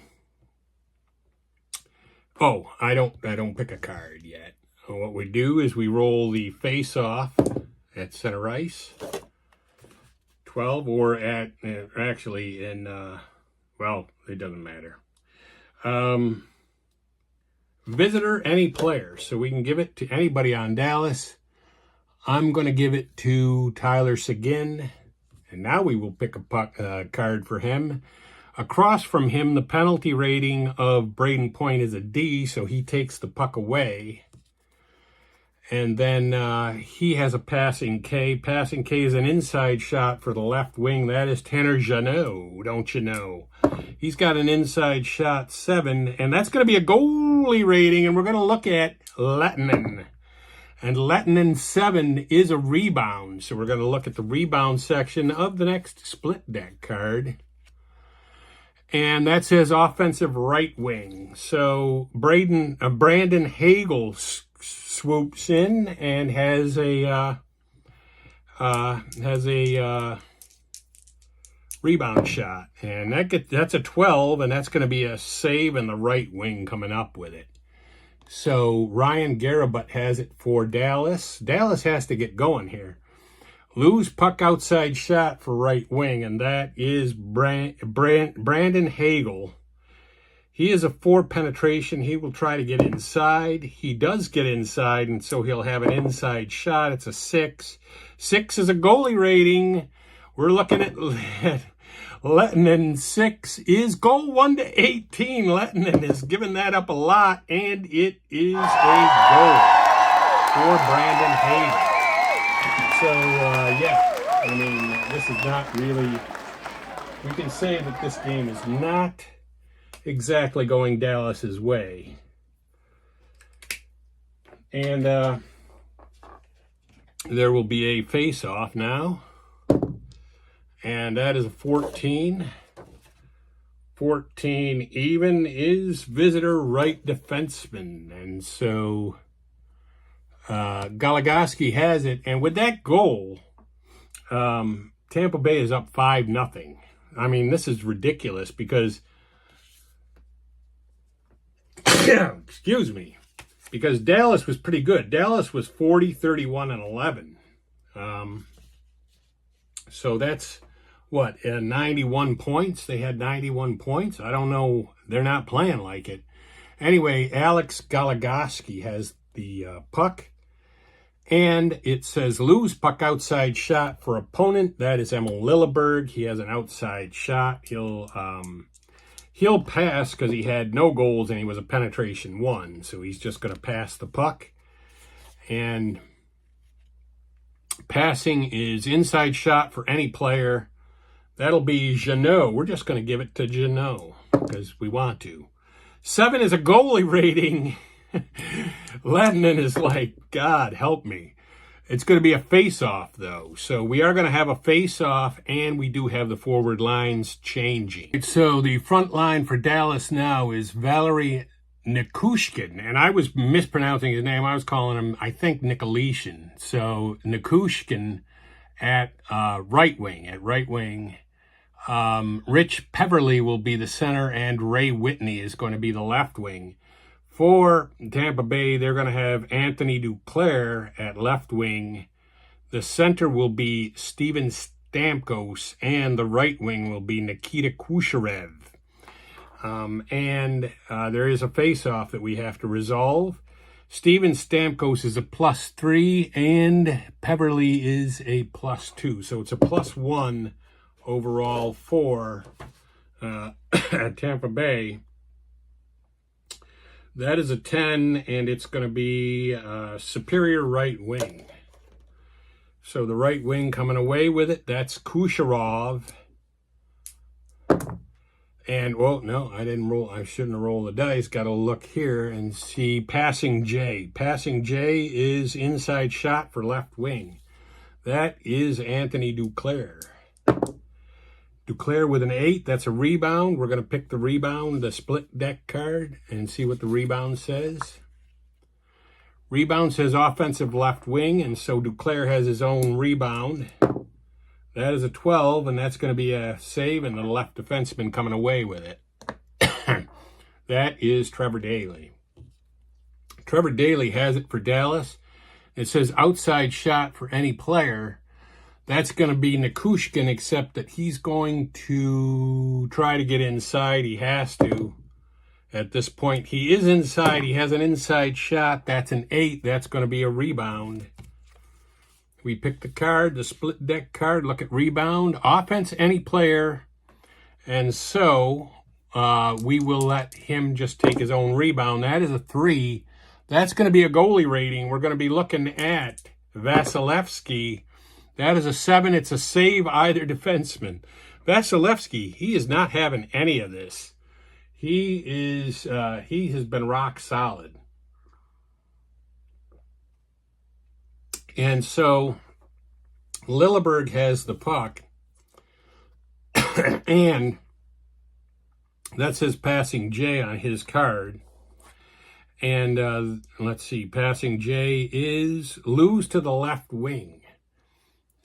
don't pick a card yet. What we do is we roll the face-off at center ice, 12, or at actually in well, it doesn't matter. Visitor, any player, so we can give it to anybody on Dallas. I'm going to give it to Tyler Seguin, and now we will pick a card for him. Across from him, the penalty rating of Braden Point is a D, so he takes the puck away. And then he has a passing K. Passing K is an inside shot for the left wing. That is Tanner Jeannot, don't you know? He's got an inside shot 7, and that's going to be a goalie rating, and we're going to look at Lettinen. And Lettinen 7 is a rebound. So we're going to look at the rebound section of the next split deck card. And that says offensive right wing. So Brandon Hagel swoops in and has a rebound shot. And that's a 12, and that's going to be a save in the right wing coming up with it. So Ryan Garabut has it for Dallas. Dallas has to get going here. Lose puck outside shot for right wing, and that is Brandon Hagel. He is a 4 penetration. He will try to get inside. He does get inside, and so he'll have an inside shot. It's a 6. 6 is a goalie rating. We're looking at Lettinen 6 is goal 1 to 18. Lettinen has given that up a lot, and it is a goal for Brandon Hagel. So, yeah, I mean, this is not really, we can say that this game is not exactly going Dallas's way. And there will be a face-off now. And that is a 14. 14 even is visitor right defenseman. And so Goligoski has it. And with that goal, Tampa Bay is up 5-0. I mean, this is ridiculous because, excuse me, because Dallas was pretty good. Dallas was 40, 31, and 11. So that's, what, 91 points? They had 91 points? I don't know. They're not playing like it. Anyway, Alex Goligoski has the puck. And it says lose puck outside shot for opponent. That is Emil Lilleberg. He has an outside shot. He'll pass because he had no goals and he was a penetration 1. So he's just going to pass the puck. And passing is inside shot for any player. That'll be Jeannot. We're just going to give it to Jeannot because we want to. 7 is a goalie rating. Lettinen is like, God help me. It's going to be a face-off, though. So we are going to have a face-off, and we do have the forward lines changing. So the front line for Dallas now is Valeri Nikushkin, and I was mispronouncing his name. I was calling him, I think, Nikoleshin. So Nikushkin at right wing. Rich Peverly will be the center, and Ray Whitney is going to be the left wing. For Tampa Bay, they're going to have Anthony Duclair at left wing. The center will be Steven Stamkos, and the right wing will be Nikita Kucherov. There is a face-off that we have to resolve. Steven Stamkos is a +3, and Peverly is a +2. So it's a +1 overall for Tampa Bay. That is a 10, and it's going to be superior right wing. So the right wing coming away with it, that's Kucherov. And, well, no, I didn't roll. I shouldn't have rolled the dice. Got to look here and see Passing J. Passing J is inside shot for left wing. That is Anthony Duclair. Duclair with an 8, that's a rebound. We're going to pick the rebound, the split deck card, and see what the rebound says. Rebound says offensive left wing, and so Duclair has his own rebound. That is a 12, and that's going to be a save, and the left defenseman coming away with it. That is Trevor Daley. Trevor Daley has it for Dallas. It says outside shot for any player. That's going to be Nikushkin, except that he's going to try to get inside. He has to. At this point, he is inside. He has an inside shot. That's an 8. That's going to be a rebound. We pick the card, the split deck card. Look at rebound. Offense, any player. And so we will let him just take his own rebound. That is a 3. That's going to be a goalie rating. We're going to be looking at Vasilevsky. That is a 7. It's a save either defenseman. Vasilevsky, he is not having any of this. He has been rock solid. And so Lilleberg has the puck. And that says Passing J on his card. And let's see, Passing J is lose to the left wing.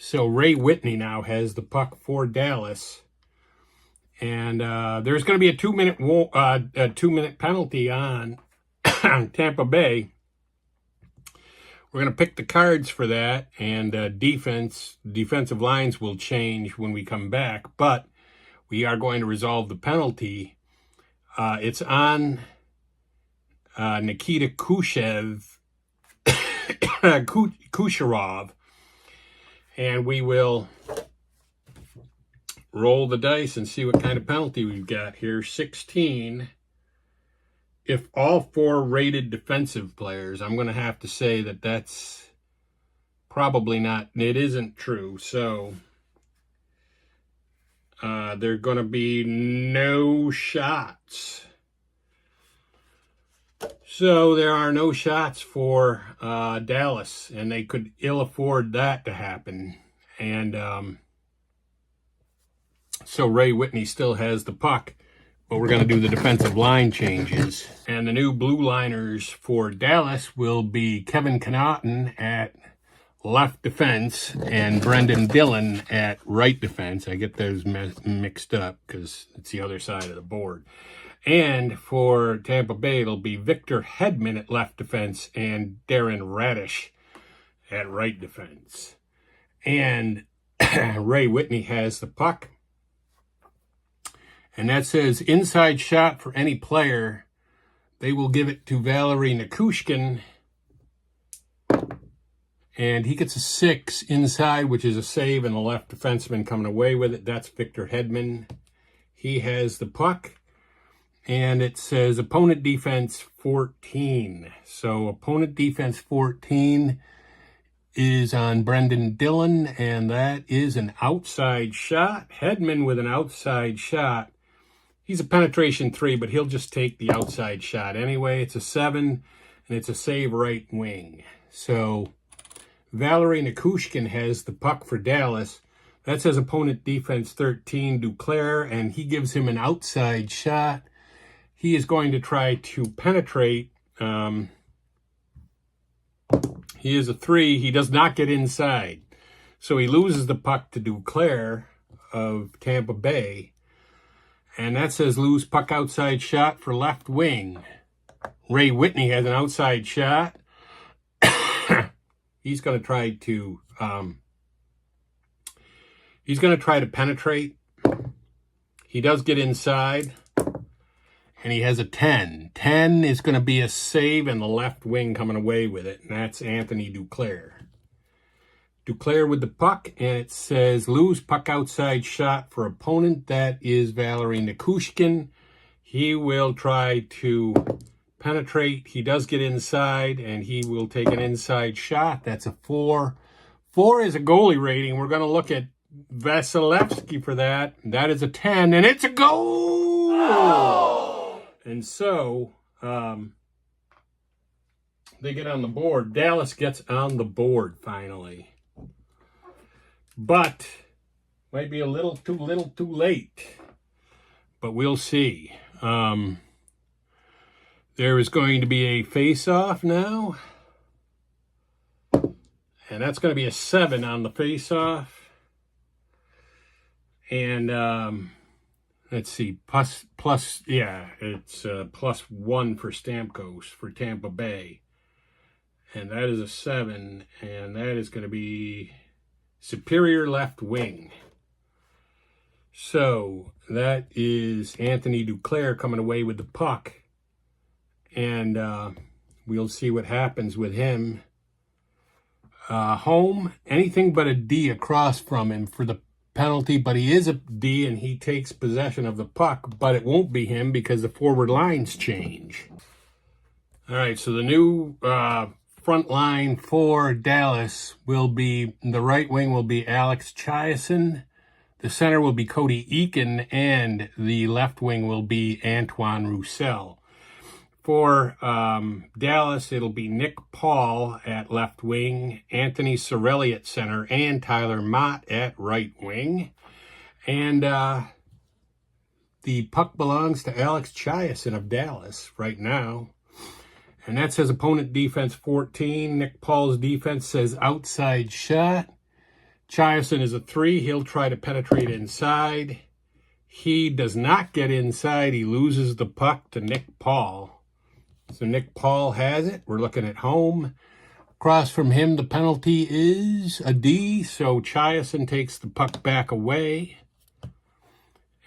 So Ray Whitney now has the puck for Dallas, and there's going to be a 2-minute penalty on Tampa Bay. We're going to pick the cards for that, and defensive lines will change when we come back, but we are going to resolve the penalty. It's on Nikita Kucherov. And we will roll the dice and see what kind of penalty we've got here. 16. If all 4 rated defensive players, I'm going to have to say that that's probably not, it isn't true. So there are going to be no shots. So there are no shots for Dallas, and they could ill afford that to happen. And so Ray Whitney still has the puck, but we're going to do the defensive line changes. And the new blue liners for Dallas will be Kevin Connaughton at left defense and Brendan Dillon at right defense. I get those mixed up because it's the other side of the board. And for Tampa Bay, it'll be Victor Hedman at left defense and Darren Radish at right defense. And Ray Whitney has the puck. And that says inside shot for any player. They will give it to Valeri Nikushkin. And he gets a 6 inside, which is a save, and the left defenseman coming away with it. That's Victor Hedman. He has the puck. And it says opponent defense 14. So opponent defense 14 is on Brendan Dillon, and that is an outside shot. Hedman with an outside shot. He's a penetration 3, but he'll just take the outside shot anyway. It's a 7, and it's a save right wing. So Valeri Nichushkin has the puck for Dallas. That says opponent defense 13, Duclair, and he gives him an outside shot. He is going to try to penetrate. He is a 3. He does not get inside. So he loses the puck to Duclair of Tampa Bay. And that says lose puck outside shot for left wing. Ray Whitney has an outside shot. He's going to try to penetrate. He does get inside. And he has a 10. 10 is going to be a save, and the left wing coming away with it. And that's Anthony Duclair. Duclair with the puck, and it says lose puck outside shot for opponent. That is Valeri Nichushkin. He will try to penetrate. He does get inside, and he will take an inside shot. That's a 4. 4 is a goalie rating. We're going to look at Vasilevsky for that. That is a 10, and it's a goal! Oh! And so, they get on the board. Dallas gets on the board, finally. But, might be a little too late. But we'll see. There is going to be a face-off now. And that's going to be a 7 on the face-off. And, let's see, it's +1 for Stamkos for Tampa Bay. And that is a 7, and that is going to be superior left wing. So that is Anthony Duclair coming away with the puck. And we'll see what happens with him. Home, anything but a D across from him for the penalty, but he is a D and he takes possession of the puck, but it won't be him because the forward lines change. All right, so the new front line for Dallas will be, the right wing will be Alex Chiasson, the center will be Cody Eakin, and the left wing will be Antoine Roussel. For Dallas, it'll be Nick Paul at left wing, Anthony Cirelli at center, and Tyler Mott at right wing. And the puck belongs to Alex Chiasson of Dallas right now. And that says opponent defense 14. Nick Paul's defense says outside shot. Chiasson is a 3. He'll try to penetrate inside. He does not get inside. He loses the puck to Nick Paul. So Nick Paul has it. We're looking at home. Across from him, the penalty is a D. So Chiasson takes the puck back away.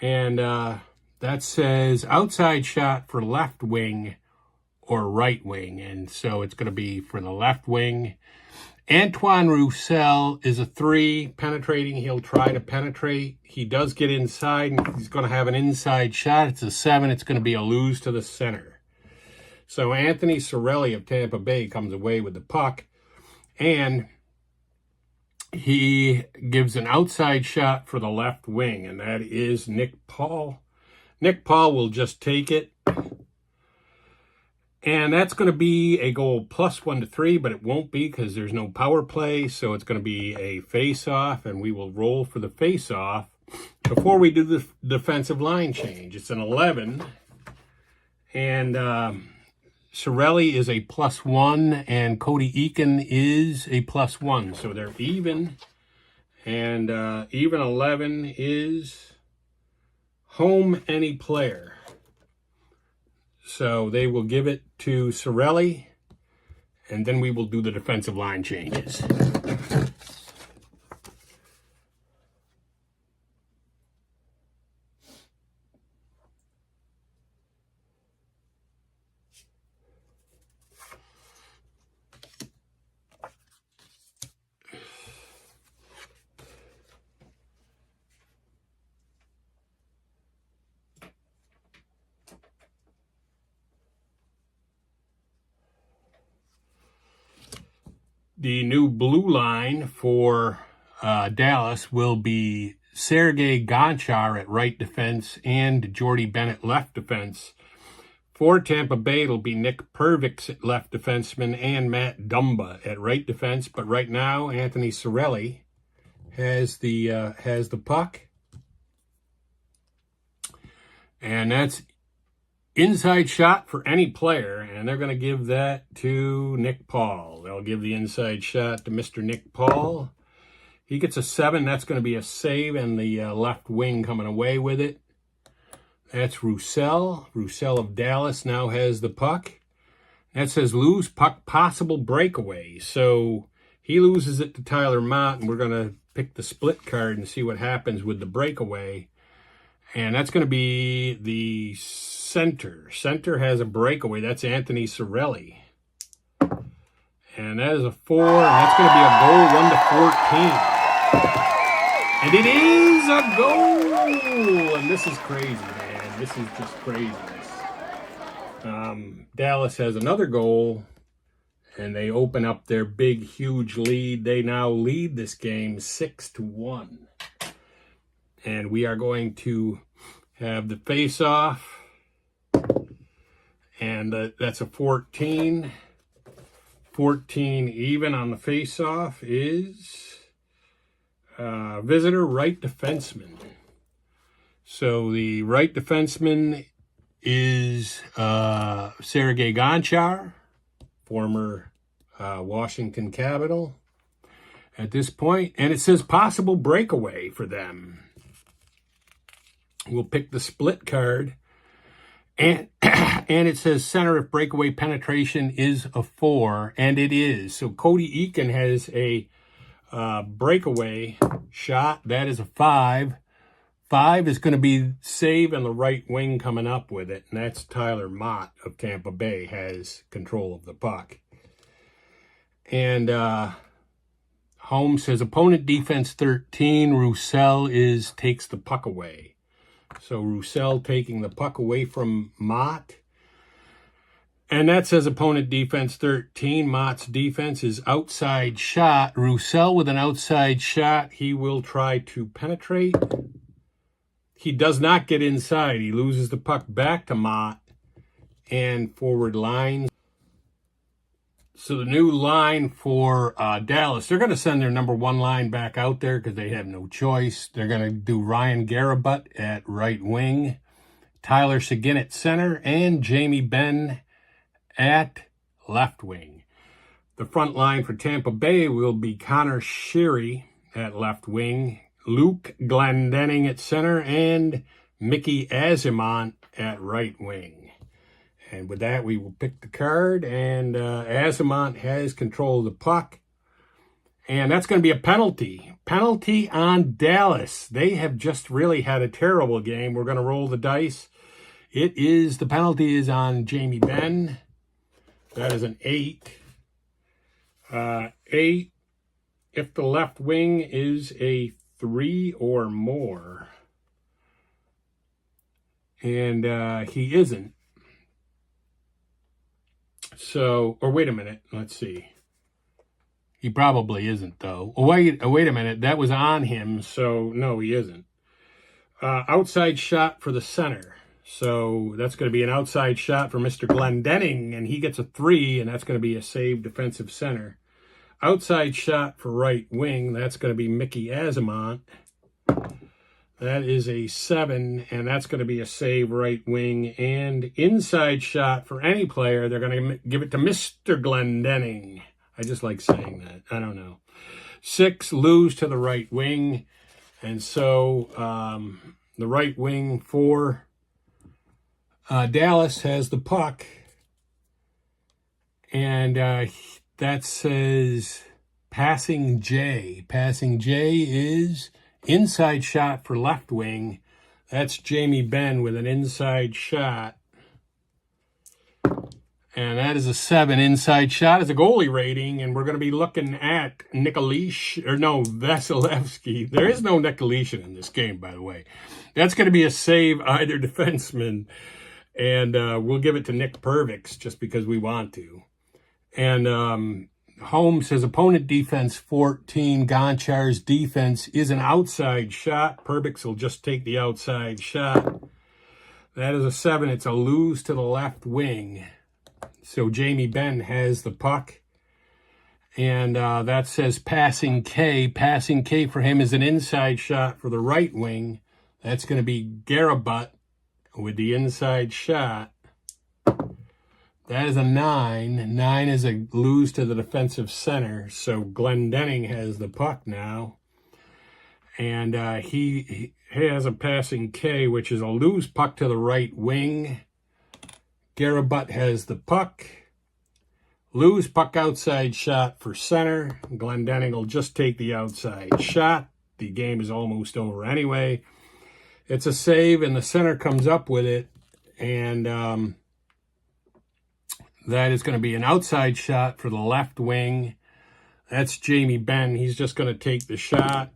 And that says outside shot for left wing or right wing. And so it's going to be for the left wing. Antoine Roussel is a 3, penetrating. He'll try to penetrate. He does get inside, and he's going to have an inside shot. It's a 7. It's going to be a lose to the center. So Anthony Cirelli of Tampa Bay comes away with the puck, and he gives an outside shot for the left wing, and that is Nick Paul. Nick Paul will just take it. And that's going to be a goal +1 to 3, but it won't be because there's no power play. So it's going to be a face-off, and we will roll for the face-off before we do the defensive line change. It's an 11, and Cirelli is a +1, and Cody Eakin is a +1. So they're even, and even 11 is home any player. So they will give it to Cirelli, and then we will do the defensive line changes. The new blue line for Dallas will be Sergei Gonchar at right defense and Jordy Bennett left defense. For Tampa Bay, it'll be Nick Pervix at left defenseman and Matt Dumba at right defense. But right now, Anthony Cirelli has the puck. And that's inside shot for any player, and they're going to give that to Nick Paul. They'll give the inside shot to Mr. Nick Paul. He gets a 7. That's going to be a save, and the left wing coming away with it. That's Roussel. Roussel of Dallas now has the puck. That says lose puck, possible breakaway. So he loses it to Tyler Mott, and we're going to pick the split card and see what happens with the breakaway. And that's going to be the center. Center has a breakaway. That's Anthony Cirelli. And that is a 4, and that's going to be a goal, 1-14. And it is a goal! And this is crazy, man. This is just craziness. Dallas has another goal, and they open up their big, huge lead. They now lead this game 6-1. And we are going to have the face-off. And that's a 14. 14 even on the face-off is visitor right defenseman. So the right defenseman is Sergei Gonchar, former Washington Capital at this point. And it says possible breakaway for them. We'll pick the split card. And it says center if breakaway penetration is a 4, and it is. So Cody Eakin has a breakaway shot. That is a 5. 5 is going to be save and the right wing coming up with it, and that's Tyler Mott of Tampa Bay has control of the puck. And Holmes says opponent defense 13. Roussel takes the puck away. So Roussel taking the puck away from Mott. And that says opponent defense 13. Mott's defense is outside shot. Roussel with an outside shot. He will try to penetrate. He does not get inside. He loses the puck back to Mott and forward lines. So the new line for Dallas, they're going to send their number 1 line back out there because they have no choice. They're going to do Ryan Garabut at right wing, Tyler Seguin at center, and Jamie Benn at left wing. The front line for Tampa Bay will be Connor Sheary at left wing, Luke Glendening at center, and Mickey Azimont at right wing. And with that, we will pick the card, and Azimont has control of the puck. And that's going to be a penalty. Penalty on Dallas. They have just really had a terrible game. We're going to roll the dice. The penalty is on Jamie Benn. That is an 8. 8 if the left wing is a 3 or more. And he isn't. So, or wait a minute, let's see. He probably isn't, though. Oh, wait a minute, that was on him, so no, he isn't. Outside shot for the center. So that's going to be an outside shot for Mr. Glendening, and he gets a 3, and that's going to be a save defensive center. Outside shot for right wing, that's going to be Mickey Azimont. That is a 7, and that's going to be a save right wing. And inside shot for any player, they're going to give it to Mr. Glendening. I just like saying that. I don't know. 6, lose to the right wing. And so the right wing for Dallas has the puck. And that says passing J. Passing J is inside shot for left wing. That's Jamie Benn with an inside shot. And that is a 7. Inside shot is a goalie rating, and we're going to be looking at Vasilevsky. There is no Nikolish in this game, by the way. That's going to be a save either defenseman, and we'll give it to Nick Pervix just because we want to. And Holmes says opponent defense 14. Gonchar's defense is an outside shot. Perbix will just take the outside shot. That is a 7. It's a lose to the left wing. So Jamie Benn has the puck. And that says passing K. Passing K for him is an inside shot for the right wing. That's going to be Garabut with the inside shot. That is a 9. 9 is a lose to the defensive center. So Glendening has the puck now. And he has a passing K, which is a loose puck to the right wing. Garabut has the puck. Loose puck outside shot for center. Glendening will just take the outside shot. The game is almost over anyway. It's a save, and the center comes up with it. And that is going to be an outside shot for the left wing. That's Jamie Benn. He's just going to take the shot.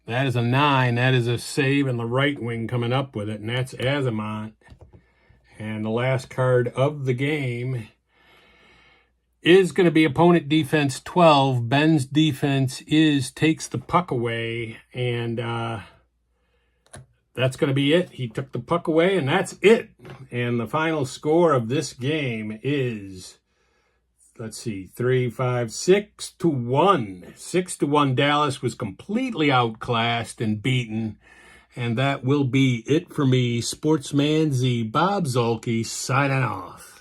That is a 9. That is a save, and the right wing coming up with it, and that's Azamont. And the last card of the game is going to be opponent defense 12. Benn's defense takes the puck away, and that's going to be it. He took the puck away, and that's it. And the final score of this game is, let's see, 6-1. 6-1. Dallas was completely outclassed and beaten. And that will be it for me, Sportsman Z, Bob Zolke, signing off.